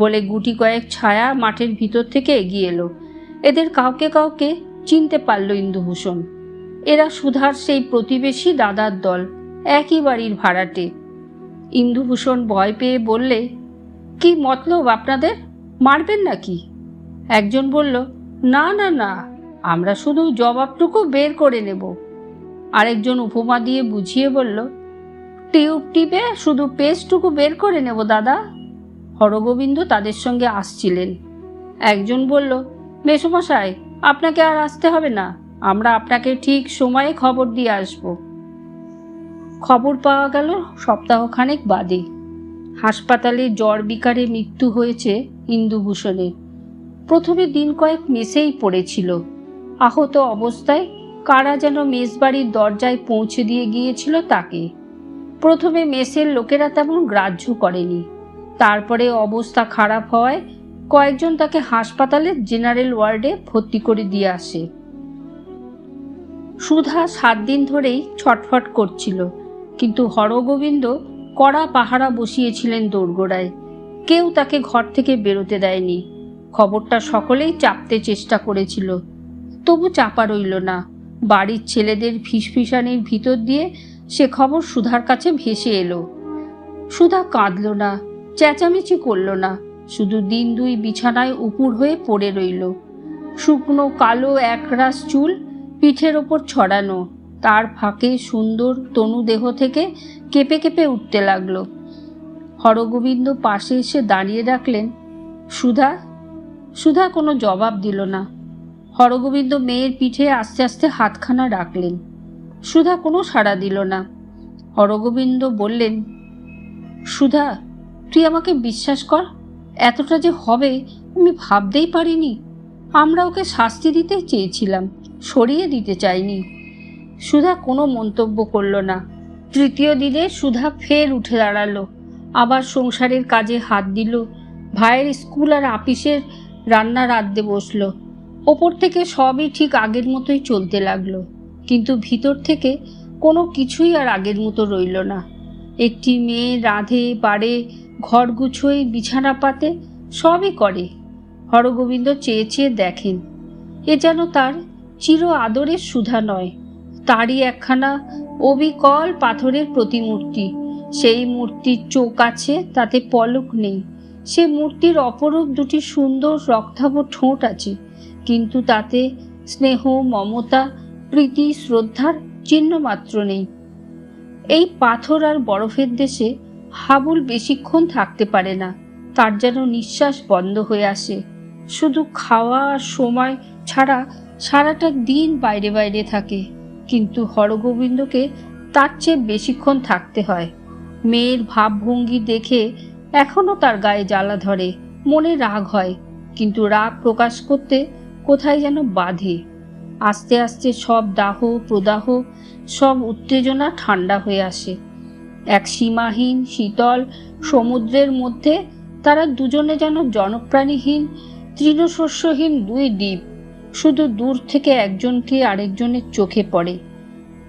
বলে গুটি কয়েক ছায়া মাঠের ভিতর থেকে এগিয়ে এলো। এদের কাউকে কাউকে চিনতে পারল ইন্দুভূষণ। এরা সুধার সেই প্রতিবেশী দাদার দল, একই বাড়ির ভাড়াটে। ইন্দুভূষণ ভয় পেয়ে বললে, কি মতলব আপনাদের, মারবেন নাকি? একজন বলল, না না না, আমরা শুধু জবাবটুকু বের করে নেব। আরেকজন উপমা দিয়ে বুঝিয়ে বলল, টিউব টিপে শুধু পেস্টটুকু বের করে নেব দাদা। হরগোবিন্দ তাদের সঙ্গে আসছিলেন। একজন বলল, মেসোমশাই, আপনাকে আর আসতে হবে না, আমরা আপনাকে ঠিক সময়ে খবর দিয়ে আসব। খবর পাওয়া গেল সপ্তাহখানেক বাদে। হাসপাতালে জ্বর বিকারে মৃত্যু হয়েছে ইন্দুভূষণের। প্রথমে দিন কয়েক মেসেই পড়েছিল। আহত অবস্থায় কারা যেন মেসবাড়ির দরজায় পৌঁছে দিয়ে গিয়েছিল তাকে। প্রথমে মেসের লোকেরা তেমন গ্রাহ্য করেনি, তারপরে অবস্থা খারাপ হওয়ায় কয়েকজন তাকে হাসপাতালের জেনারেল ওয়ার্ডে ভর্তি করে দিয়ে আসে। সুধা 7 দিন ধরেই ছটফট করছিল, কিন্তু হরগোবিন্দ কড়া পাহারা বসিয়েছিলেন দোরগোড়ায়। কেউ তাকে ঘর থেকে বেরোতে দেয়নি। খবরটা সকলেই চাপতে চেষ্টা করেছিল, তবু চাপা রইল না। বাড়ির ছেলেদের ফিসফিসানির ভিতর দিয়ে সে খবর সুধার কাছে ভেসে এলো। সুধা কাঁদল না, চেঁচামেচি করল না, শুধু দিন দুই বিছানায় উপুর হয়ে পড়ে রইল। শুকনো কালো একরাশ চুল পিঠের ওপর ছড়ানো, তার ফাঁকে সুন্দর তনু দেহ থেকে কেঁপে কেঁপে উঠতে লাগলো। হরগোবিন্দ পাশে এসে দাঁড়িয়ে রাখলেন, সুধা। সুধা কোনো জবাব দিল না। হরগোবিন্দ মেয়ের পিঠে আস্তে আস্তে হাতখানা রাখলেন। সুধা কোনো সাড়া দিল না। হরগোবিন্দ বললেন, সুধা, তুই আমাকে বিশ্বাস কর, এতটা যে হবে আমি ভাবতেই পারিনি। আমরা ওকে শাস্তি দিতে চেয়েছিলাম, সরিয়ে দিতে চাইনি। সুধা কোনো মন্তব্য করল না। তৃতীয় দিনে সুধা ফের উঠে দাঁড়ালো, আবার সংসারের কাজে হাত দিল, ভাইয়ের স্কুল আর আপিসের রান্না রাঁধতে বসলো। ওপর থেকে সবই ঠিক আগের মতোই চলতে লাগলো, কিন্তু ভিতর থেকে কোনো কিছুই আর আগের মতো রইল না। একটি মেয়ে রাঁধে, বাড়ে, ঘর গুছোয়, বিছানা পাতে, সবই করে। হরগোবিন্দ চেয়ে চেয়ে দেখেন, এ যেন তার চির আদরের সুধা নয়, তারই একখানা অবিকল পাথরের প্রতিমূর্তি। সেই মূর্তির চোখ আছে, তাতে পলক নেই। সে মূর্তির অপরূপ দুটি সুন্দর রক্তাভ ঠোঁট আছে, কিন্তু তাতে স্নেহ, মমতা, প্রীতি, শ্রদ্ধার চিহ্ন মাত্র নেই। এই পাথর আর বরফের দেশে হাবুল বেশিক্ষণ থাকতে পারে না, তার যেন নিঃশ্বাস বন্ধ হয়ে আসে। শুধু খাওয়া আর সময় ছাড়া সারাটা দিন বাইরে বাইরে থাকে, কিন্তু হরগোবিন্দকে তার চেয়ে বেশিক্ষণ থাকতে হয়। মেয়ের ভাবভঙ্গি দেখে এখনো তার গায়ে জ্বালা ধরে, মনে রাগ হয়, কিন্তু রাগ প্রকাশ করতে কোথায় যেন বাধে। আস্তে আস্তে সব দাহ প্রদাহ, সব উত্তেজনা ঠান্ডা হয়ে আসে। এক সীমাহীন শীতল সমুদ্রের মধ্যে তারা দুজনে যেন জনপ্রাণীহীন, তৃণশস্যহীন দুই দ্বীপ। শুধু দূর থেকে একজনকে আরেকজনের চোখে পড়ে।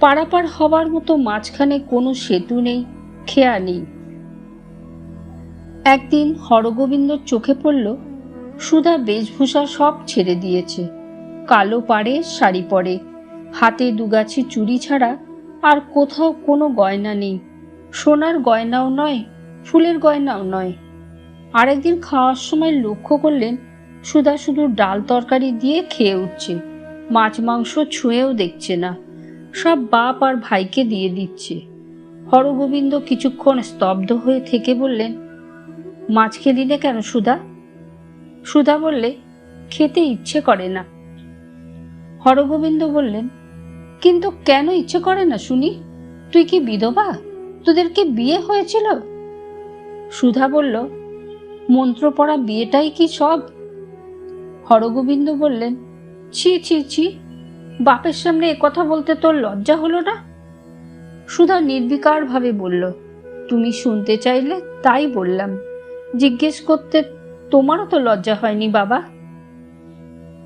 পারাপার হবার মতো মাঝখানে কোনো সেতু নেই, খেয়া নেই। একদিন হরগোবিন্দর চোখে পড়ল, সুধা বেশভূষা সব ছেড়ে দিয়েছে। কালো পাড়ের শাড়ি পরে, হাতে দুগাছি চুড়ি ছাড়া আর কোথাও কোনো গয়না নেই। সোনার গয়নাও নয়, ফুলের গয়নাও নয়। আরেকদিন খাওয়ার সময় লক্ষ্য করলেন, সুধা শুধু ডাল তরকারি দিয়ে খেয়ে উঠছে, মাছ মাংস ছুঁয়েও দেখছে না, সব বাপ আর ভাইকে দিয়ে দিচ্ছে। হরগোবিন্দ কিছুক্ষণ স্তব্ধ হয়ে থেকে বললেন, মাছ খেলি না কেন সুধা? সুধা বললে, খেতে ইচ্ছে করে না। হরগোবিন্দ বললেন, কিন্তু কেন ইচ্ছে করে না শুনি? তুই কি বিধবা? তোদের কি বিয়ে হয়েছিল? সুধা বলল, মন্ত্র পড়া বিয়েটাই কি সব? হরগোবিন্দ বললেন, ছি ছি ছি, বাপের সামনে একথা বলতে তোর লজ্জা হলো না? সুধা নির্বিকার ভাবে বলল, তুমি শুনতে চাইলে তাই বললাম। জিজ্ঞেস করতে তোমারও তো লজ্জা হয়নি বাবা?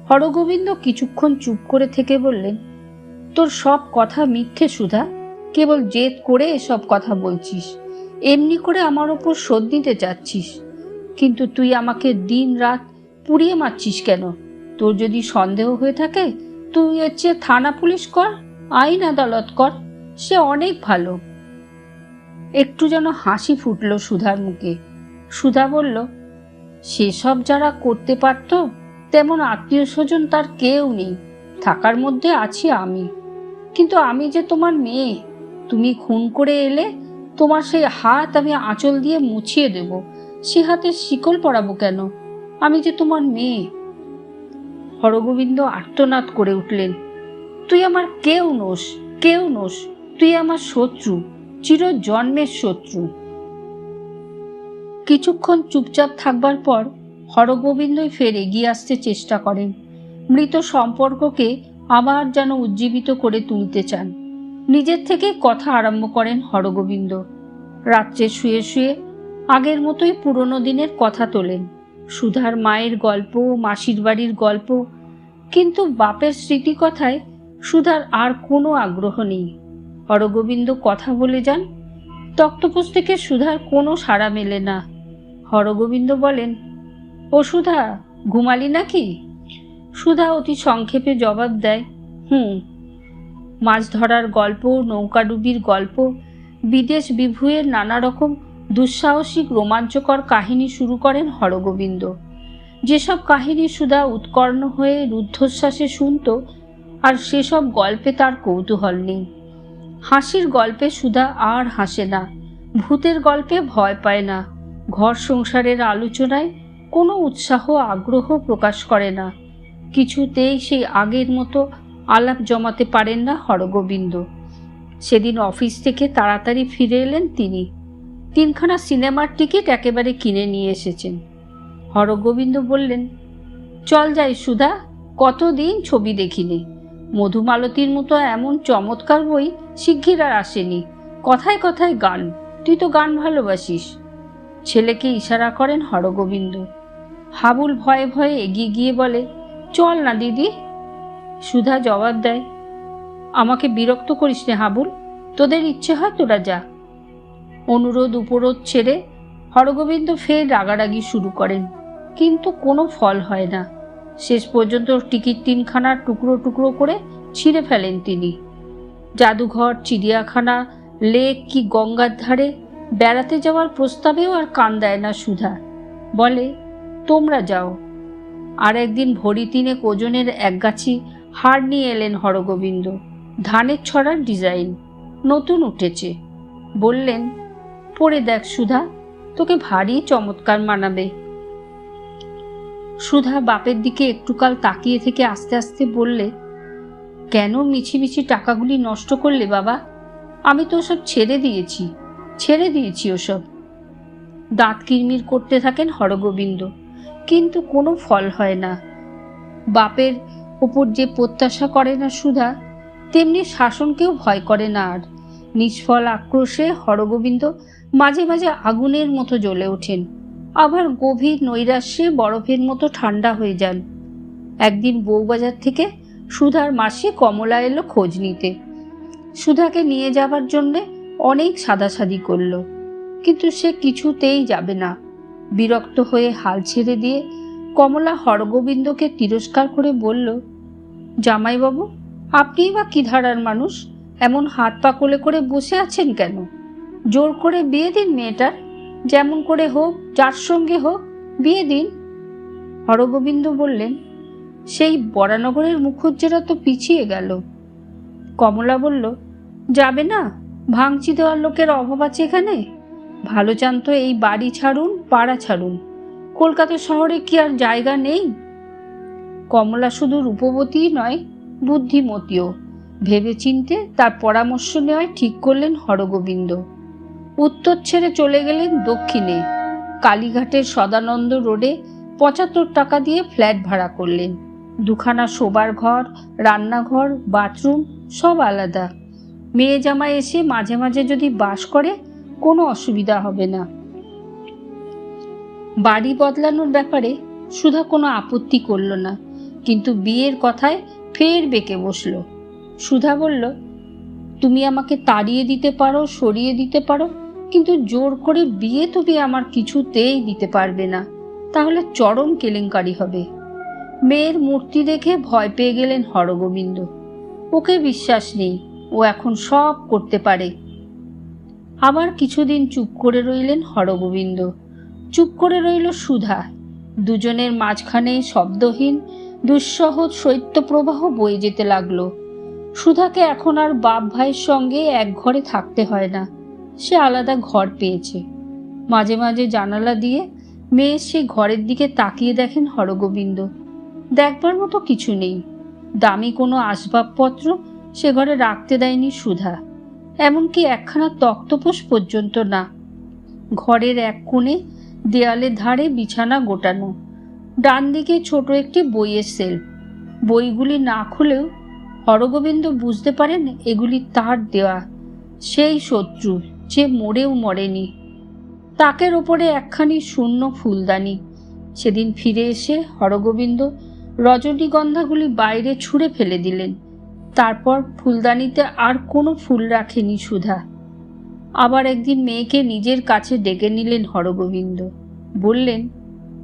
হরগোবিন্দ কিছুক্ষণ চুপ করে থেকে বললেন, তোর সব কথা মিথ্যে সুধা, কেবল জেদ করে এসব কথা বলছিস, এমনি করে আমার ওপর শোধ নিতে চাচ্ছিস। কিন্তু তুই আমাকে দিন রাত পুড়িয়ে মারছিস কেন? তোর যদি সন্দেহ হয়ে থাকে, তুই হচ্ছে থানা পুলিশ কর, আইন আদালত কর, সে অনেক ভালো। একটু যেন হাসি ফুটল সুধার মুখে। সুধা বলল, সেসব যারা করতে পারত, তেমন আত্মীয় স্বজন তার কেউ নেই, থাকার মধ্যে আছি আমি। কিন্তু আমি যে তোমার মেয়ে, তুমি খুন করে এলে, তোমার সেই হাত আমি আঁচল দিয়ে মুছিয়ে দেব, সে হাতে শিকল পরাবো কেন? আমি যে তোমার মেয়ে। হরগোবিন্দ আর্তনাদ করে উঠলেন, তুই আমার কেউ নোস, কেউ নোস, তুই আমার শত্রু, চির জন্মের শত্রু। কিছুক্ষণ চুপচাপ থাকবার পর হরগোবিন্দই ফের এগিয়ে আসতে চেষ্টা করেন। মৃত সম্পর্ককে আবার যেন উজ্জীবিত করে তুলতে চান। নিজের থেকে কথা আরম্ভ করেন হরগোবিন্দ। রাত্রে শুয়ে শুয়ে আগের মতোই পুরনো দিনের কথা তোলেন, সুধার মায়ের গল্প, মাসির বাড়ির গল্প, কিন্তু বাপের স্মৃতি কথায় সুধার আর কোনো আগ্রহ নেই। হরগোবিন্দ কথা বলে যান, তক্তপোষ থেকে সুধার কোনো সাড়া মেলে না। হরগোবিন্দ বলেন, ও সুধা, ঘুমালি নাকি? সুধা অতি সংক্ষেপে জবাব দেয়, মাছ ধরার গল্প, নৌকাডুবির গল্প, বিদেশ বিভুঁয়ের নানা রকম দুঃসাহসিক রোমাঞ্চকর কাহিনী শুরু করেন হরগোবিন্দ। যেসব কাহিনী সুধা উৎকর্ণ হয়ে রুদ্ধশ্বাসে শুনত, আর সেসব গল্পে তার কৌতূহল নেই। হাসির গল্পে সুধা আর হাসে না, ভূতের গল্পে ভয় পায় না, ঘর সংসারের আলোচনায় কোনো উৎসাহ আগ্রহ প্রকাশ করে না। কিছুতেই সেই আগের মতো আলাপ জমাতে পারেন না হরগোবিন্দ। সেদিন অফিস থেকে তাড়াতাড়ি ফিরে এলেন তিনি। 3খানা সিনেমার টিকিট একেবারে কিনে নিয়ে এসেছেন। হরগোবিন্দ বললেন, চল যাই সুধা, কতদিন ছবি দেখিনি। মধুমালতীর মতো এমন চমৎকার বই শিগগির আর আসেনি। কথায় কথায় গান, তুই তো গান ভালোবাসিস। ছেলেকে ইশারা করেন হরগোবিন্দ। হাবুল ভয়ে ভয়ে এগিয়ে গিয়ে বলে, চল না দিদি। সুধা জবাব দেয়, আমাকে বিরক্ত করিস নে হাবুল, তোদের ইচ্ছে হয় তোরা যা। অনুরোধ উপরোধ ছেড়ে হরগোবিন্দ ফের রাগারাগি শুরু করেন, কিন্তু কোনো ফল হয় না। শেষ পর্যন্ত টিকিট 3খানার টুকরো টুকরো করে ছিঁড়ে ফেলেন তিনি। জাদুঘর, চিড়িয়াখানা, লেক কি গঙ্গার ধারে বেড়াতে যাওয়ার প্রস্তাবেও আর কান দেয় না সুধা। বলে, তোমরা যাও। আর একদিন ভরি 3 ওজনের একগাছি হার নিয়ে এলেন হরগোবিন্দ। ধানের ছড়ার ডিজাইন, নতুন উঠেছে। বললেন, পরে দেখ সুধা, তোকে ভারী চমৎকার মানাবে। সুধা বাপের দিকে একটুকাল তাকিয়ে থেকে আস্তে আস্তে বললে, কেন মিছিমিছি টাকাগুলি নষ্ট করলে বাবা? আমি তো ওসব ছেড়ে দিয়েছি ওসব। দাঁত কিরমির করতে থাকেন হরগোবিন্দ, কিন্তু কোনো ফল হয় না। বাপের ওপর যে প্রত্যাশা করে না সুধা, তেমনি শাসনকেও ভয় করে না আর। নিষ্ফল আক্রোশে হরগোবিন্দ মাঝে মাঝে আগুনের মতো জ্বলে ওঠেন, আবার গভীর নৈরাশ্যে বরফের মতো ঠান্ডা হয়ে যান। একদিন বউবাজার থেকে সুধার মাসি কমলা এলো খোঁজ নিতে। সুধাকে নিয়ে যাবার জন্যে অনেক সাদাসাদি করল, কিন্তু সে কিছুতেই যাবে না। বিরক্ত হয়ে হাল ছেড়ে দিয়ে কমলা হরগোবিন্দকে তিরস্কার করে বলল, জামাইবাবু, আপনিই বা কি ধারার মানুষ? এমন হাত পা কোলে করে বসে আছেন কেন? জোর করে বিয়ে দিন মেয়েটার, যেমন করে হোক, যার সঙ্গে হোক, বিয়ে দিন। হরগোবিন্দ বললেন, সেই বরানগরের মুখুজ্জেরা তো পিছিয়ে গেল। কমলা বলল, যাবে না? ভাঙচি দেওয়ার লোকের অভাব আছে এখানে? ভালো চান তো এই বাড়ি ছাড়ুন, পাড়া ছাড়ুন। কলকাতা শহরে কি আর জায়গা নেই? কমলা শুধু রূপবতীই নয়, বুদ্ধিমতীও। ভেবেচিন্তে তার পরামর্শ নেওয়ায় ঠিক করলেন হরগোবিন্দ। উত্তর ছেড়ে চলে গেলেন দক্ষিণে। কালীঘাটের সদানন্দ রোডে 75 টাকা দিয়ে ফ্ল্যাট ভাড়া করলেন। 2খানা শোবার ঘর, রান্নাঘর, বাথরুম সব আলাদা। মেয়ে জামাই এসে মাঝে মাঝে যদি বাস করে কোনো অসুবিধা হবে না। বাড়ি বদলানোর ব্যাপারে সুধা কোনো আপত্তি করল না, কিন্তু বিয়ের কথায় ফের বেঁকে বসল। সুধা বলল, তুমি আমাকে তাড়িয়ে দিতে পারো, সরিয়ে দিতে পারো, কিন্তু জোর করে বিয়ে তুমি আমার কিছুতেই দিতে পারবে না, তাহলে চরম কেলেঙ্কারি হবে। মেয়ের মূর্তি দেখে ভয় পেয়ে গেলেন হরগোবিন্দ। ওকে বিশ্বাস নেই, ও এখন সব করতে পারে। আবার কিছুদিন চুপ করে রইলেন হরগোবিন্দ, চুপ করে রইল সুধা। দুজনের মাঝখানে শব্দহীন দুঃসহ শৈত্যপ্রবাহ বয়ে যেতে লাগলো। সুধাকে এখন আর বাপ ভাইয়ের সঙ্গে এক ঘরে থাকতে হয় না, সে আলাদা ঘর পেয়েছে। মাঝে মাঝে জানালা দিয়ে মেয়ে সে ঘরের দিকে তাকিয়ে দেখেন হরগোবিন্দ। দেখবার মতো কিছু নেই, দামি কোনো আসবাবপত্র সে ঘরে রাখতে দেয়নি সুধা, এমনকি 1খানা তক্তপোষ পর্যন্ত না। ঘরের এক কোণে দেয়ালের ধারে বিছানা গোটানো, ডান দিকে ছোট একটি বইয়ের সেলফ। বইগুলি না খুলেও হরগোবিন্দ বুঝতে পারেন এগুলি তার দেওয়া, সেই শত্রু যে মরেও মরেনি। তাকের ওপরে একখানি শূন্য ফুলদানি। সেদিন ফিরে এসে হরগোবিন্দ রজনীগন্ধাগুলি বাইরে ছুঁড়ে ফেলে দিলেন। তারপর ফুলদানিতে আর কোনো ফুল রাখেনি সুধা। আবার একদিন মেয়েকে নিজের কাছে ডেকে নিলেন হরগোবিন্দ। বললেন,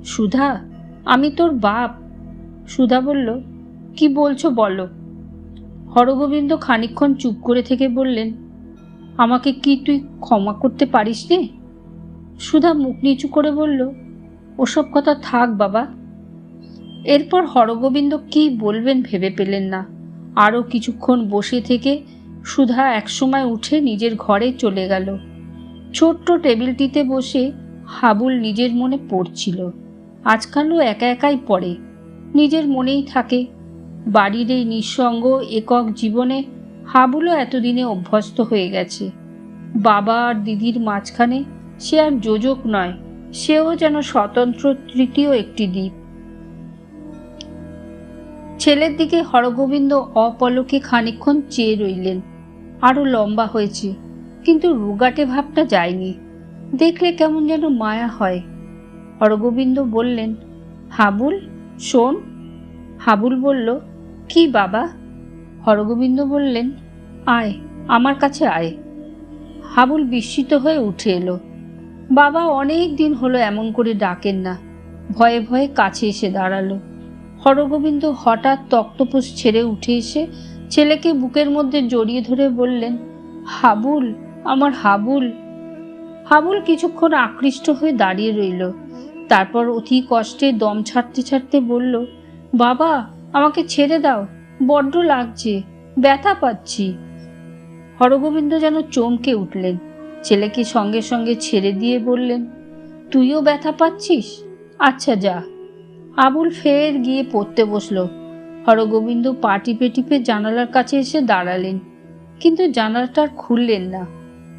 সুধা, আমি তোর বাপ। সুধা বলল, কি বলছো বলো। হরগোবিন্দ খানিকক্ষণ চুপ করে থেকে বললেন, আমাকে কি তুই ক্ষমা করতে পারিস নে? সুধা মুখ নিচু করে বলল, ওসব কথা থাক বাবা। এরপর হরগোবিন্দ কি বলবেন ভেবে পেলেন না। আরও কিছুক্ষণ বসে থেকে সুধা একসময় উঠে নিজের ঘরে চলে গেল। ছোট্ট টেবিলটিতে বসে হাবুল নিজের মনে পড়ছিল। আজকালও একা একাই পড়ে, নিজের মনেই থাকে। বাড়ির এই নিঃসঙ্গ একক জীবনে হাবুলও এতদিনে অভ্যস্ত হয়ে গেছে। বাবা আর দিদির মাঝখানে সে আর যোজক নয়, সেও যেন স্বতন্ত্র তৃতীয় একটি দ্বীপ। ছেলের দিকে হরগোবিন্দ অপলকে খানিকক্ষণ চেয়ে রইলেন। আরো লম্বা হয়েছে, কিন্তু রুগাটে ভাবটা যায়নি। দেখলে কেমন যেন মায়া হয়। হরগোবিন্দ বললেন, হাবুল শোন। হাবুল বলল, কি বাবা? হরগোবিন্দ বললেন, আয়, আমার কাছে আয়। হাবুল বিস্মিত হয়ে উঠে এলো। বাবা অনেক দিন হলো এমন করে ডাকেন না। ভয়ে ভয়ে কাছে এসে দাঁড়ালো। হরগোবিন্দ হঠাৎ তক্তপোষ ছেড়ে উঠে এসে ছেলেকে বুকের মধ্যে জড়িয়ে ধরে বললেন, হাবুল, আমার হাবুল। হাবুল কিছুক্ষণ আকৃষ্ট হয়ে দাঁড়িয়ে রইল। তারপর অতি কষ্টে দম ছাড়তে ছাড়তে বলল, বাবা, আমাকে ছেড়ে দাও, বড্ড লাগছে, ব্যথা পাচ্ছি। হরগোবিন্দ যেন চমকে উঠলেন। ছেলেকে সঙ্গে সঙ্গে ছেড়ে দিয়ে বললেন, তুইও ব্যথা পাচ্ছিস? আচ্ছা যা। আবুল ফের গিয়ে পড়তে বসল। হরগোবিন্দ পা টিপে টিপে জানালার কাছে এসে দাঁড়ালেন, কিন্তু জানালাটা খুললেন না।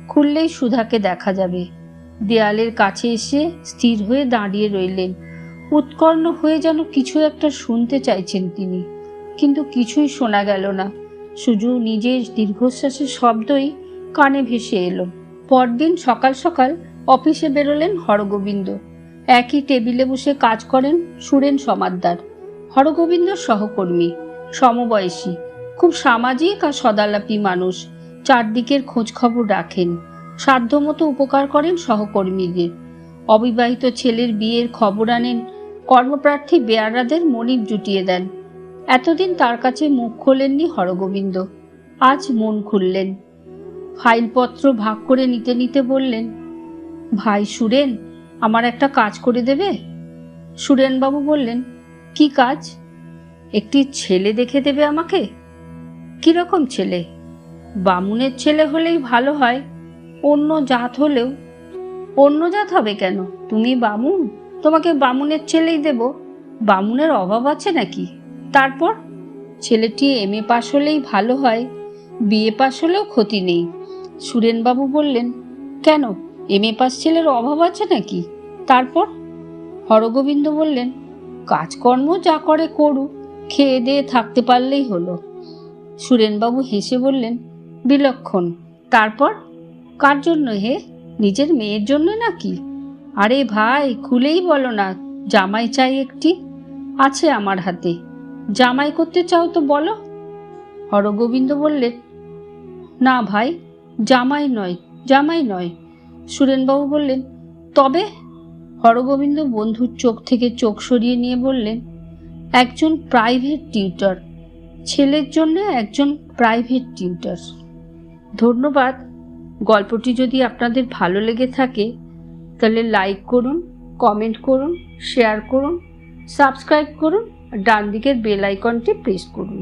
খুললেই সুধাকে দেখা যাবে। দেয়ালের কাছে এসে স্থির হয়ে দাঁড়িয়ে রইলেন। উৎকর্ণ হয়ে যেন কিছু একটা শুনতে চাইছেন তিনি, কিন্তু কিছুই শোনা গেল না। শুধু নিজের দীর্ঘশ্বাসের শব্দই কানে ভেসে এলো। পরদিন সকাল সকাল অফিসে বেরোলেন হরগোবিন্দ। একই টেবিলে বসে কাজ করেন সুরেন সমাদ্দার, হরগোবিন্দর সহকর্মী, সমবয়সী, খুব সামাজিক আর সদালাপী মানুষ। চারদিকের খোঁজ খবর রাখেন, সাধ্যমতো উপকার করেন সহকর্মীদের। অবিবাহিত ছেলের বিয়ের খবর আনেন, কর্মপ্রার্থী বেয়ারাদের মনিব জুটিয়ে দেন। এতদিন তার কাছে মুখ খোলেননি হরগোবিন্দ, আজ মন খুললেন। ফাইলপত্র ভাগ করে নিতে নিতে বললেন, ভাই সুরেন, আমার একটা কাজ করে দেবে? সুরেনবাবু বললেন, কি কাজ? একটি ছেলে দেখে দেবে আমাকে। কিরকম ছেলে? বামুনের ছেলে হলেই ভালো হয়, অন্য জাত হলেও। অন্য জাত হবে কেন? তুমি বামুন, তোমাকে বামুনের ছেলেই দেব। বামুনের অভাব আছে নাকি? তারপর ছেলেটি এমএ পাশ হলেই ভালো হয়, বিএ পাশ হলেও ক্ষতি নেই। সুরেনবাবু বললেন, কেন, এমএ পাশ ছেলের অভাব আছে নাকি? তারপর? হরগোবিন্দ বললেন, কাজকর্ম যা করে করুক, খেয়ে দিয়ে থাকতে পারলেই হলো। সুরেনবাবু হেসে বললেন, বিলক্ষণ। তারপর? কার জন্য হে? নিজের মেয়ের জন্য নাকি? আরে ভাই, খুলেই বলো না, জামাই চাই একটি। আছে আমার হাতে। জামাই করতে চাও তো বলো। হরগোবিন্দ বললেন, না ভাই, জামাই নয়, জামাই নয়। সুরেনবাবু বললেন, তবে? হরগোবিন্দ বন্ধুর চোখ থেকে চোখ সরিয়ে নিয়ে বললেন, একজন প্রাইভেট টিউটর। ছেলের জন্য একজন প্রাইভেট টিউটর। ধন্যবাদ। গল্পটি যদি আপনাদের ভালো লেগে থাকে তাহলে লাইক করুন, কমেন্ট করুন, শেয়ার করুন, সাবস্ক্রাইব করুন, আর ডান দিকের বেল আইকনটি প্রেস করুন।